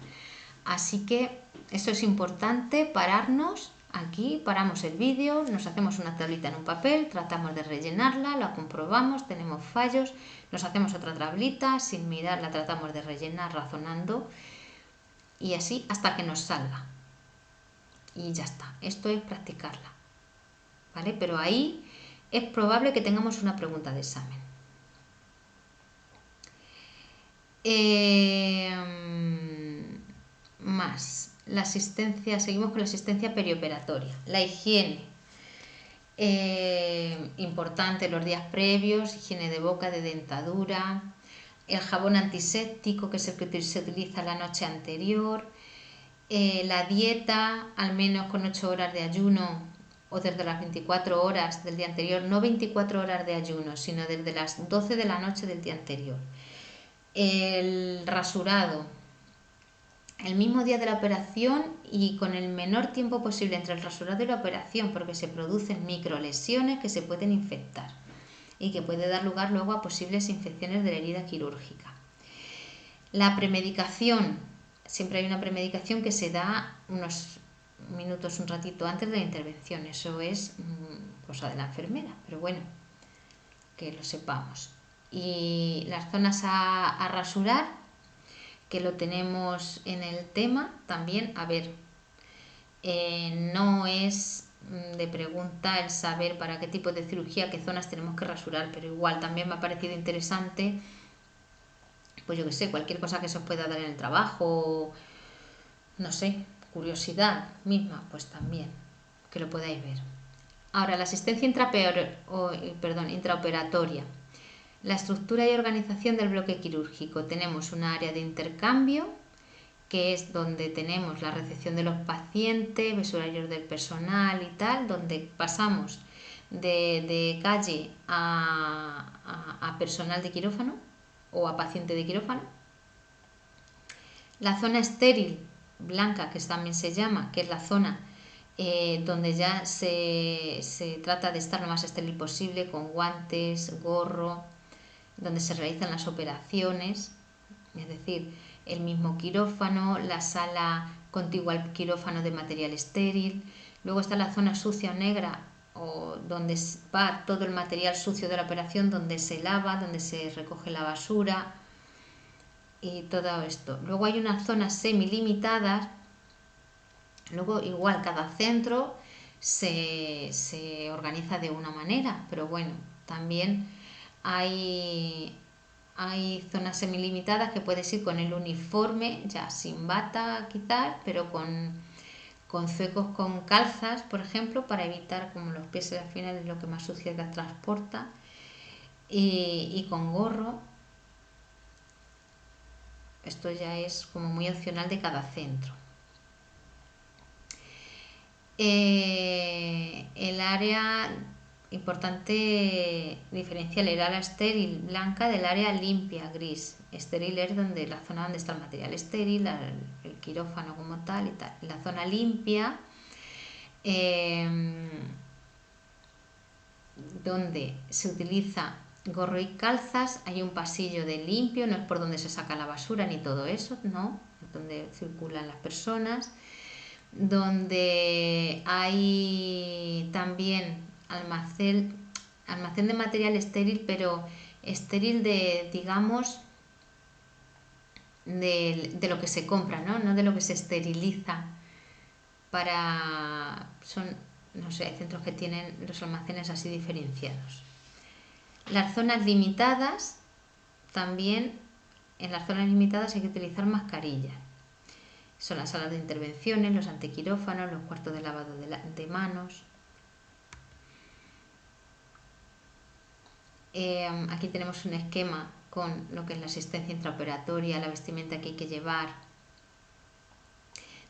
Así que eso es importante, pararnos. Aquí paramos el vídeo, nos hacemos una tablita en un papel, tratamos de rellenarla, la comprobamos, tenemos fallos, nos hacemos otra tablita, sin mirar la tratamos de rellenar razonando y así hasta que nos salga. Y ya está, esto es practicarla, ¿vale? Pero ahí es probable que tengamos una pregunta de examen. Más la asistencia, seguimos con la asistencia perioperatoria, la higiene, importante los días previos, higiene de boca, de dentadura, el jabón antiséptico que es el que se utiliza la noche anterior, la dieta al menos con 8 horas de ayuno o desde las 24 horas del día anterior, no 24 horas de ayuno, sino desde las 12 de la noche del día anterior, el rasurado el mismo día de la operación y con el menor tiempo posible entre el rasurado y la operación, porque se producen microlesiones que se pueden infectar y que puede dar lugar luego a posibles infecciones de la herida quirúrgica. La premedicación, siempre hay una premedicación que se da unos minutos, un ratito antes de la intervención. Eso es cosa de la enfermera, pero bueno, que lo sepamos. Y las zonas a rasurar, que lo tenemos en el tema también. A ver, no es de pregunta el saber para qué tipo de cirugía, qué zonas tenemos que rasurar, pero igual también me ha parecido interesante, pues yo que sé, cualquier cosa que se os pueda dar en el trabajo, no sé, curiosidad misma, pues también, que lo podáis ver. Ahora, la asistencia intraoperatoria. La estructura y organización del bloque quirúrgico. Tenemos un área de intercambio, que es donde tenemos la recepción de los pacientes, vestuarios del personal y tal, donde pasamos de calle a personal de quirófano o a paciente de quirófano. La zona estéril, blanca, que también se llama, que es la zona donde ya se trata de estar lo más estéril posible, con guantes, gorro, donde se realizan las operaciones, es decir, el mismo quirófano, la sala contigua al quirófano de material estéril. Luego está la zona sucia o negra, o donde va todo el material sucio de la operación, donde se lava, donde se recoge la basura y todo esto. Luego hay unas zonas semilimitadas. Luego igual cada centro se organiza de una manera, pero bueno, también hay zonas semilimitadas que puedes ir con el uniforme, ya sin bata quizás, pero con zuecos con calzas, por ejemplo, para evitar, como los pies al final es lo que más suciedad transporta, y con gorro. Esto ya es como muy opcional de cada centro. El área importante diferencial, el área estéril blanca del área limpia gris. Estéril es la zona donde está el material estéril, el quirófano como tal y tal. La zona limpia, donde se utiliza gorro y calzas, hay un pasillo de limpio, no es por donde se saca la basura ni todo eso, no, es donde circulan las personas, donde hay también almacén de material estéril, pero estéril de, digamos, de lo que se compra, ¿no? De lo que se esteriliza no sé, hay centros que tienen los almacenes así diferenciados. Las zonas limitadas, también en las zonas limitadas hay que utilizar mascarillas. Son las salas de intervenciones, los antiquirófanos, los cuartos de lavado de manos. Aquí tenemos un esquema con lo que es la asistencia intraoperatoria, la vestimenta que hay que llevar,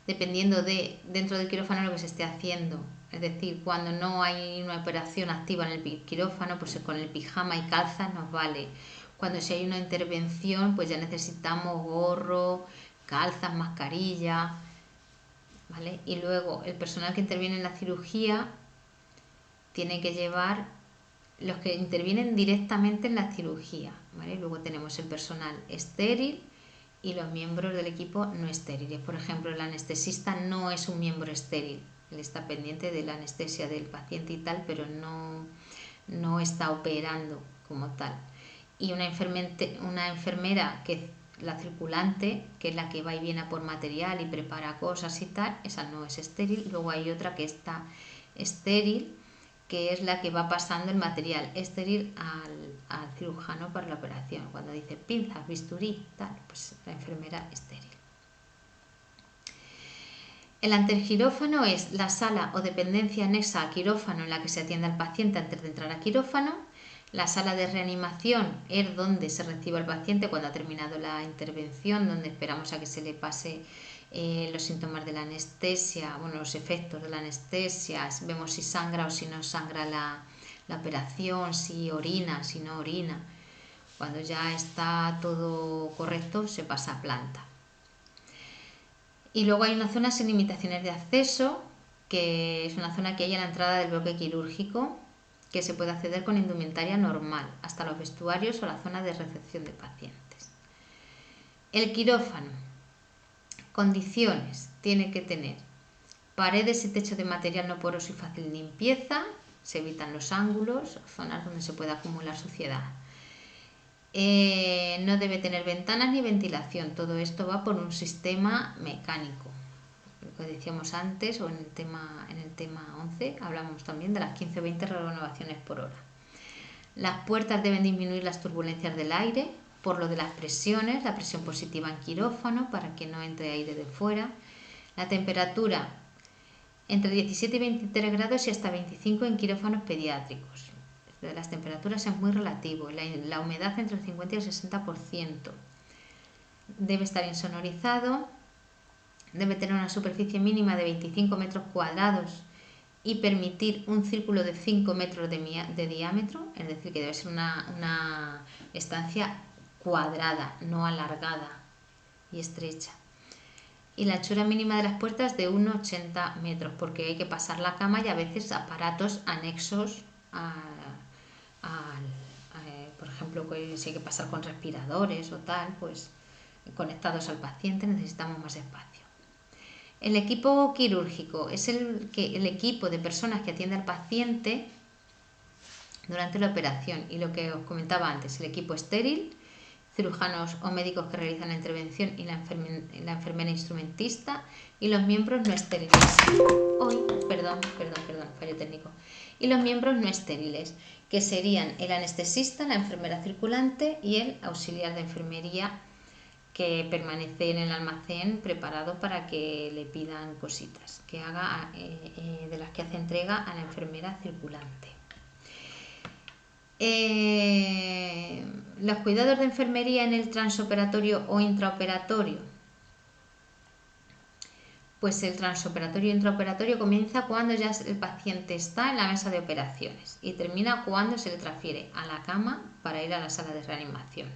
dependiendo de dentro del quirófano lo que se esté haciendo. Es decir, cuando no hay una operación activa en el quirófano, pues con el pijama y calzas nos vale. Cuando si hay una intervención, pues ya necesitamos gorro, calzas, mascarilla, ¿vale? Y luego el personal que interviene en la cirugía tiene que llevar los que intervienen directamente en la cirugía, ¿vale? Luego tenemos el personal estéril y los miembros del equipo no estériles. Por ejemplo, el anestesista no es un miembro estéril, él está pendiente de la anestesia del paciente y tal, pero no está operando como tal. Y una enfermera que es la circulante, que es la que va y viene a por material y prepara cosas y tal, esa no es estéril. Luego hay otra que está estéril, que es la que va pasando el material estéril al cirujano para la operación. Cuando dice pinzas, bisturí, tal, pues la enfermera estéril. El antequirófano es la sala o dependencia anexa a quirófano en la que se atiende al paciente antes de entrar a quirófano. La sala de reanimación es donde se recibe al paciente cuando ha terminado la intervención, donde esperamos a que se le pase los síntomas de la anestesia, bueno, los efectos de la anestesia, vemos si sangra o si no sangra la operación, si orina, si no orina. Cuando ya está todo correcto, se pasa a planta. Y luego hay una zona sin limitaciones de acceso, que es una zona que hay a la entrada del bloque quirúrgico, que se puede acceder con indumentaria normal, hasta los vestuarios o la zona de recepción de pacientes. El quirófano. Condiciones. Tiene que tener Paredes y techo de material no poroso y fácil limpieza, se evitan los ángulos, zonas donde se puede acumular suciedad. No debe tener ventanas ni ventilación, todo esto va por un sistema mecánico. Lo que decíamos antes, o en el tema 11, hablamos también de las 15 o 20 renovaciones por hora. Las puertas deben disminuir las turbulencias del aire, por lo de las presiones, la presión positiva en quirófano, para que no entre aire de fuera. La temperatura entre 17 y 23 grados y hasta 25 en quirófanos pediátricos. Lo de las temperaturas es muy relativo. La humedad entre el 50 y el 60%. Debe estar insonorizado. Debe tener una superficie mínima de 25 metros cuadrados y permitir un círculo de 5 metros de diámetro, es decir, que debe ser una estancia cuadrada, no alargada y estrecha. Y la anchura mínima de las puertas de 1,80 metros, porque hay que pasar la cama y a veces aparatos anexos por ejemplo, si hay que pasar con respiradores o tal, pues conectados al paciente necesitamos más espacio. El equipo quirúrgico es el equipo de personas que atiende al paciente durante la operación, y lo que os comentaba antes, el equipo estéril, cirujanos o médicos que realizan la intervención y la enfermera instrumentista, y los miembros no estériles. Fallo técnico. Y los miembros no estériles, que serían el anestesista, la enfermera circulante y el auxiliar de enfermería, que permanece en el almacén preparado para que le pidan cositas que haga, de las que hace entrega a la enfermera circulante. Los cuidados de enfermería en el transoperatorio o intraoperatorio. Pues el transoperatorio e intraoperatorio comienza cuando ya el paciente está en la mesa de operaciones y termina cuando se le transfiere a la cama para ir a la sala de reanimación.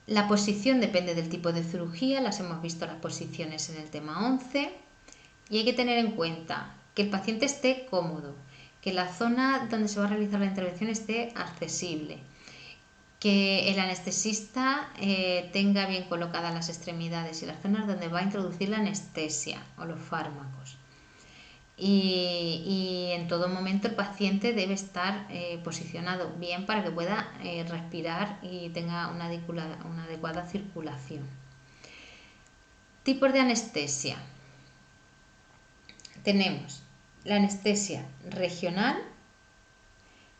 La posición depende del tipo de cirugía, las hemos visto las posiciones en el tema 11, y hay que tener en cuenta que el paciente esté cómodo, que la zona donde se va a realizar la intervención esté accesible, que el anestesista tenga bien colocadas las extremidades y las zonas donde va a introducir la anestesia o los fármacos. Y en todo momento el paciente debe estar posicionado bien para que pueda respirar y tenga una adecuada circulación. Tipos de anestesia. Tenemos la anestesia regional,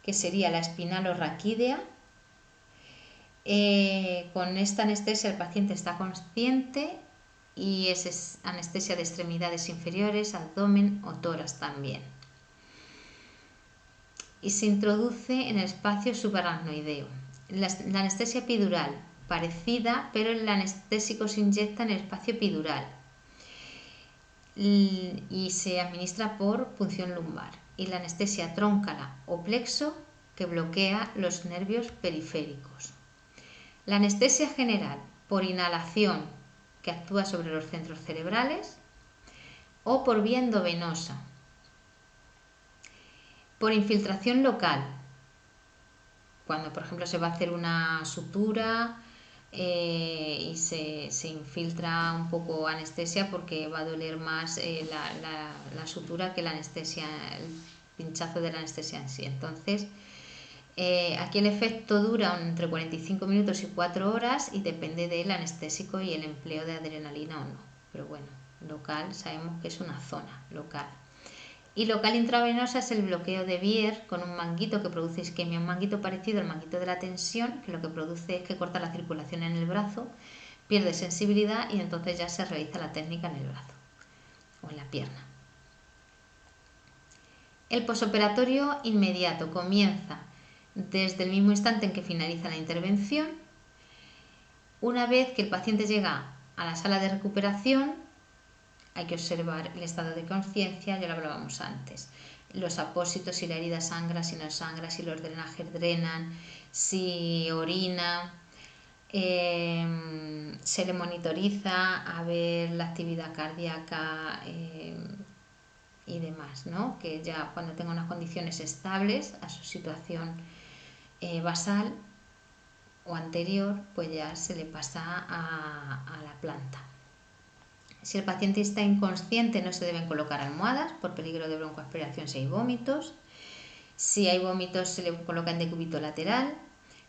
que sería la espinal o raquídea. Con esta anestesia el paciente está consciente y es anestesia de extremidades inferiores, abdomen o tórax también. Y se introduce en el espacio subaracnoideo. La anestesia epidural, parecida, pero el anestésico se inyecta en el espacio epidural y se administra por punción lumbar. Y la anestesia tróncala o plexo, que bloquea los nervios periféricos. La anestesia general, por inhalación, que actúa sobre los centros cerebrales, o por vía endovenosa. Por infiltración local, cuando por ejemplo se va a hacer una sutura y se infiltra un poco anestesia porque va a doler más la sutura que la anestesia, el pinchazo de la anestesia en sí. Entonces, aquí el efecto dura entre 45 minutos y 4 horas y depende del anestésico y el empleo de adrenalina o no. Pero bueno, local sabemos que es una zona local. Y local intravenosa es el bloqueo de Bier con un manguito que produce isquemia, un manguito parecido al manguito de la tensión, que lo que produce es que corta la circulación en el brazo, pierde sensibilidad y entonces ya se realiza la técnica en el brazo o en la pierna. El posoperatorio inmediato comienza desde el mismo instante en que finaliza la intervención. Una vez que el paciente llega a la sala de recuperación, hay que observar el estado de conciencia, ya lo hablábamos antes. Los apósitos, si la herida sangra, si no sangra, si los drenajes drenan, si orina. Se le monitoriza a ver la actividad cardíaca y demás, ¿no? Que ya cuando tenga unas condiciones estables a su situación basal o anterior, pues ya se le pasa a la planta. Si el paciente está inconsciente, no se deben colocar almohadas por peligro de broncoaspiración si hay vómitos. Si hay vómitos, se le coloca en decúbito lateral.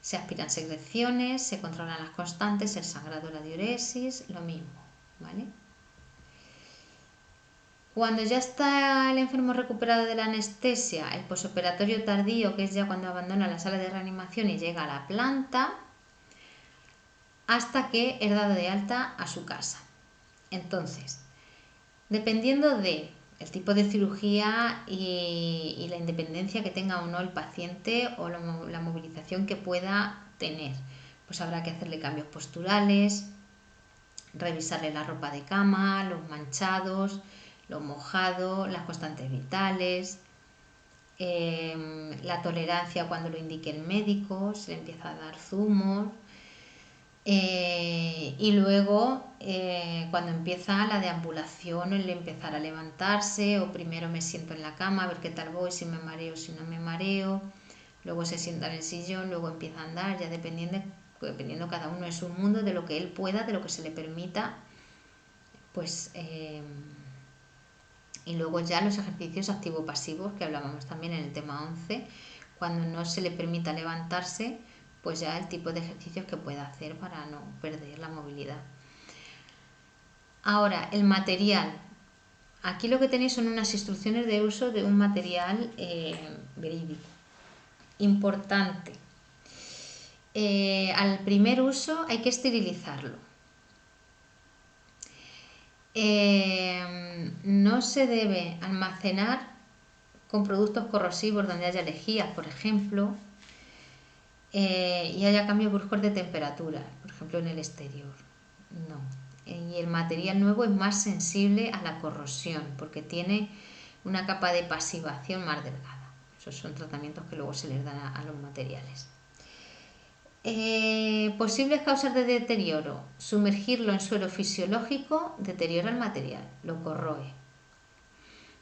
Se aspiran secreciones, se controlan las constantes, el sangrado, la diuresis, lo mismo, ¿vale? Cuando ya está el enfermo recuperado de la anestesia, el posoperatorio tardío, que es ya cuando abandona la sala de reanimación y llega a la planta, hasta que es dado de alta a su casa. Entonces, dependiendo de el tipo de cirugía y la independencia que tenga o no el paciente o la movilización que pueda tener, pues habrá que hacerle cambios posturales, revisarle la ropa de cama, los manchados, lo mojado, las constantes vitales, la tolerancia cuando lo indique el médico, se le empieza a dar zumos. Y luego cuando empieza la deambulación, el empezar a levantarse, o primero me siento en la cama a ver qué tal voy, si me mareo, si no me mareo, luego se sienta en el sillón, luego empieza a andar, ya dependiendo cada uno de su mundo, de lo que él pueda, de lo que se le permita, pues y luego ya los ejercicios activo-pasivos que hablábamos también en el tema 11, cuando no se le permita levantarse, pues ya el tipo de ejercicios que pueda hacer para no perder la movilidad. Ahora, el material. Aquí lo que tenéis son unas instrucciones de uso de un material verídico. Importante. Al primer uso hay que esterilizarlo. No se debe almacenar con productos corrosivos donde haya lejías, por ejemplo, y haya cambios bruscos de temperatura, por ejemplo en el exterior. No. Y el material nuevo es más sensible a la corrosión porque tiene una capa de pasivación más delgada. Esos son tratamientos que luego se les dan a los materiales. Posibles causas de deterioro. Sumergirlo en suero fisiológico deteriora el material, lo corroe.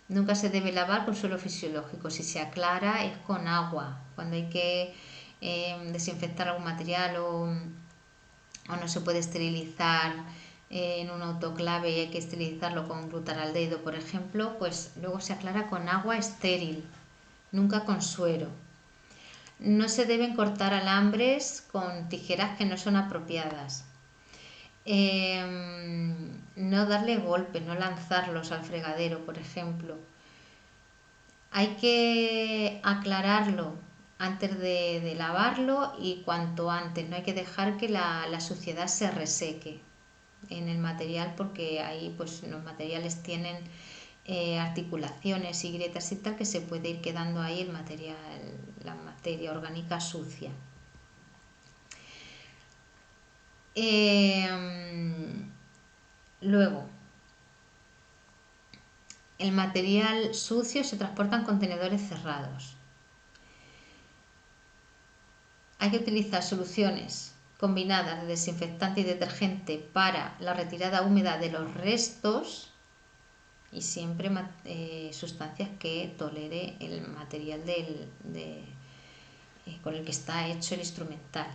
Nunca se debe lavar con suelo fisiológico. Si se aclara es con agua. Cuando hay que desinfectar algún material o no se puede esterilizar en un autoclave y hay que esterilizarlo con glutaraldehído, por ejemplo, pues luego se aclara con agua estéril, nunca con suero. No se deben cortar alambres con tijeras que no son apropiadas. No darle golpes, no lanzarlos al fregadero, por ejemplo. Hay que aclararlo antes de lavarlo y cuanto antes. No hay que dejar que la suciedad se reseque en el material porque ahí pues los materiales tienen articulaciones y grietas y tal que se puede ir quedando ahí el material, la materia orgánica sucia. Luego, el material sucio se transporta en contenedores cerrados. Hay que utilizar soluciones combinadas de desinfectante y detergente para la retirada húmeda de los restos y siempre sustancias que tolere el material con el que está hecho el instrumental.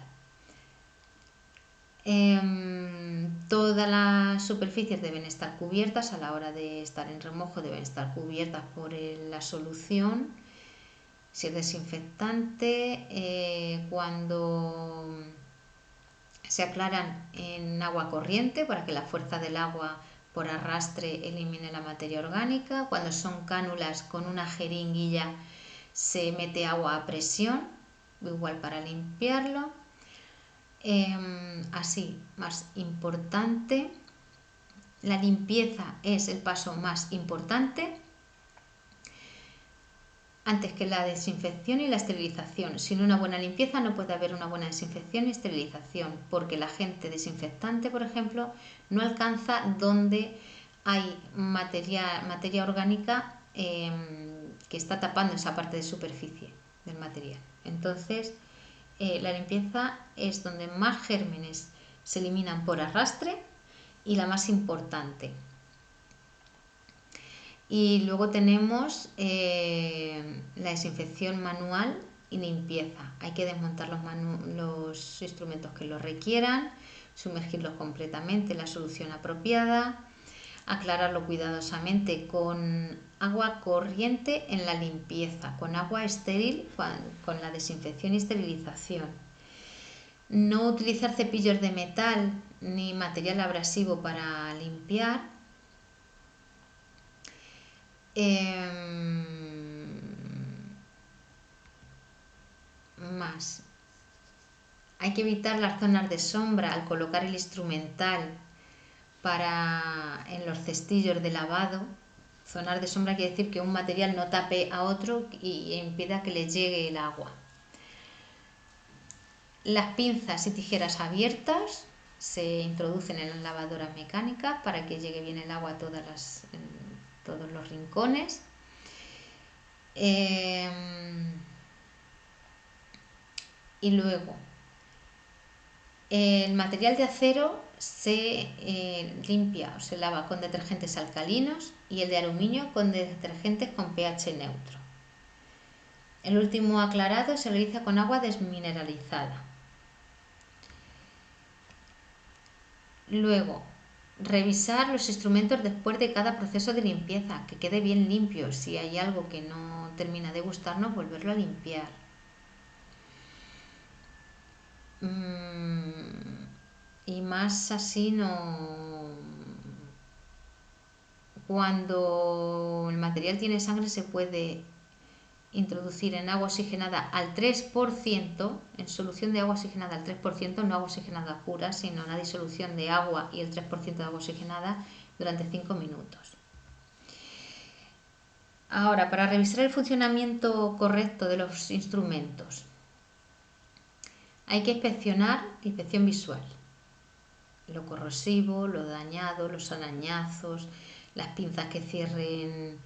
Todas las superficies deben estar cubiertas a la hora de estar en remojo, deben estar cubiertas por la solución. Si es desinfectante, cuando se aclaran en agua corriente para que la fuerza del agua por arrastre elimine la materia orgánica. Cuando son cánulas, con una jeringuilla se mete agua a presión, igual para limpiarlo. Así, más importante, la limpieza es el paso más importante antes que la desinfección y la esterilización. Sin una buena limpieza no puede haber una buena desinfección y esterilización, porque el agente desinfectante, por ejemplo, no alcanza donde hay materia orgánica que está tapando esa parte de superficie del material. Entonces, la limpieza es donde más gérmenes se eliminan por arrastre y la más importante. Y luego tenemos la desinfección manual y limpieza. Hay que desmontar los instrumentos que lo requieran, sumergirlos completamente en la solución apropiada. aclararlo cuidadosamente con agua corriente en la limpieza, con agua estéril con la desinfección y esterilización. No utilizar cepillos de metal ni material abrasivo para limpiar. Más. Hay que evitar las zonas de sombra al colocar el instrumental en los cestillos de lavado. Zonas de sombra quiere decir que un material no tape a otro y impida que le llegue el agua. Las pinzas y tijeras abiertas se introducen en las lavadoras mecánicas para que llegue bien el agua a todos los rincones. Y luego, el material de acero se limpia o se lava con detergentes alcalinos y el de aluminio con detergentes con pH neutro. El último aclarado se realiza con agua desmineralizada. Luego, revisar los instrumentos después de cada proceso de limpieza, que quede bien limpio. Si hay algo que no termina de gustarnos, volverlo a limpiar. Y más así no. Cuando el material tiene sangre se puede introducir en agua oxigenada al 3%, en solución de agua oxigenada al 3%, no agua oxigenada pura, sino una disolución de agua y el 3% de agua oxigenada durante 5 minutos. Ahora, para revisar el funcionamiento correcto de los instrumentos, hay que inspeccionar inspección visual. Lo corrosivo, lo dañado, los arañazos, las pinzas que cierren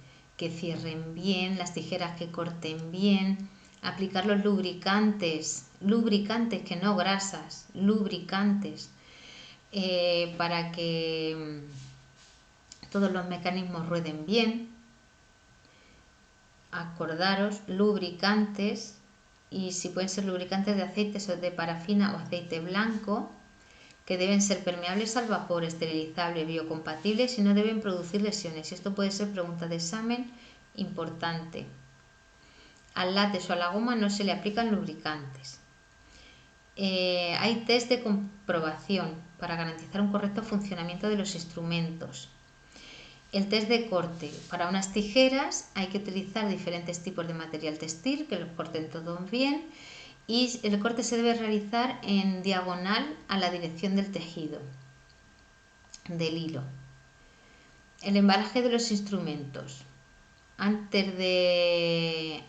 bien, las tijeras que corten bien, aplicar los lubricantes que no grasas, lubricantes, para que todos los mecanismos rueden bien. Acordaros, lubricantes, y si pueden ser lubricantes de aceites o de parafina o aceite blanco, que deben ser permeables al vapor, esterilizables, biocompatibles y no deben producir lesiones. Y esto puede ser pregunta de examen importante. Al látex o a la goma no se le aplican lubricantes. Hay test de comprobación para garantizar un correcto funcionamiento de los instrumentos. El test de corte. Para unas tijeras hay que utilizar diferentes tipos de material textil que los corten todos bien. Y el corte se debe realizar en diagonal a la dirección del tejido, del hilo. El embalaje de los instrumentos. Antes de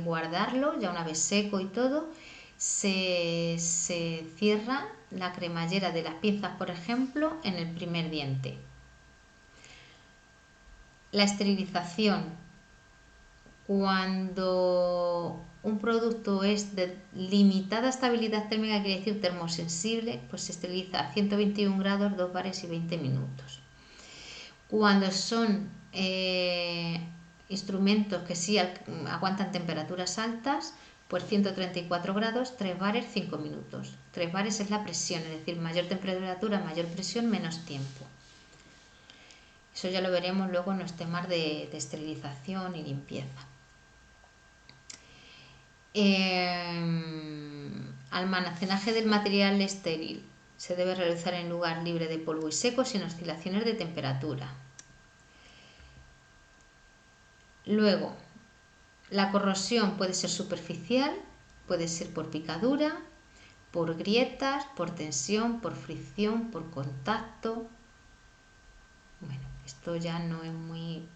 guardarlo, ya una vez seco y todo, se cierra la cremallera de las pinzas, por ejemplo, en el primer diente. La esterilización. Cuando un producto es de limitada estabilidad térmica, quiere decir termosensible, pues se esteriliza a 121 grados, 2 bares y 20 minutos. Cuando son instrumentos que sí aguantan temperaturas altas, pues 134 grados, 3 bares, 5 minutos. 3 bares es la presión, es decir, mayor temperatura, mayor presión, menos tiempo. Eso ya lo veremos luego en los temas de esterilización y limpieza. Almacenaje del material estéril. Se debe realizar en lugar libre de polvo y seco, sin oscilaciones de temperatura. Luego, la corrosión puede ser superficial, puede ser por picadura, por grietas, por tensión, por fricción, por contacto. Bueno, esto ya no es muy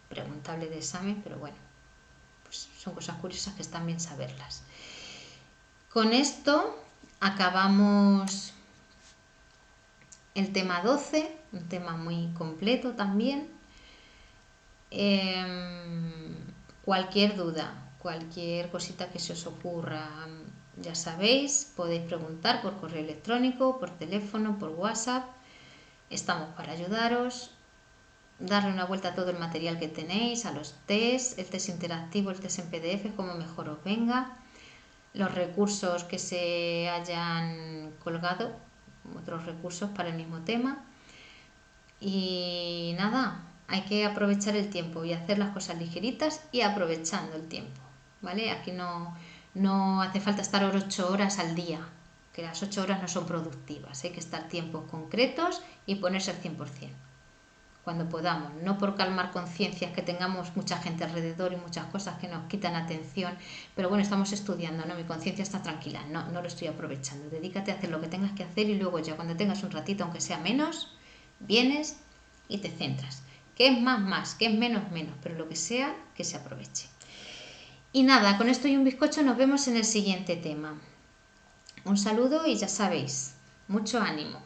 preguntable de examen, pero bueno, pues son cosas curiosas que están bien saberlas. Con esto acabamos el tema 12, un tema muy completo también. Cualquier duda, cualquier cosita que se os ocurra, ya sabéis, podéis preguntar por correo electrónico, por teléfono, por WhatsApp. Estamos para ayudaros, darle una vuelta a todo el material que tenéis, a los test, el test interactivo, el test en PDF, como mejor os venga, los recursos que se hayan colgado, otros recursos para el mismo tema. Y nada, hay que aprovechar el tiempo y hacer las cosas ligeritas y aprovechando el tiempo, ¿vale? Aquí no hace falta estar 8 horas al día, que las 8 horas no son productivas, hay que estar tiempos concretos y ponerse al 100% cuando podamos, no por calmar conciencias que tengamos mucha gente alrededor y muchas cosas que nos quitan atención, pero bueno, estamos estudiando, ¿no? Mi conciencia está tranquila, no lo estoy aprovechando, dedícate a hacer lo que tengas que hacer y luego ya cuando tengas un ratito, aunque sea menos, vienes y te centras. Que es más, que es menos, pero lo que sea, que se aproveche. Y nada, con esto y un bizcocho nos vemos en el siguiente tema. Un saludo y ya sabéis, mucho ánimo.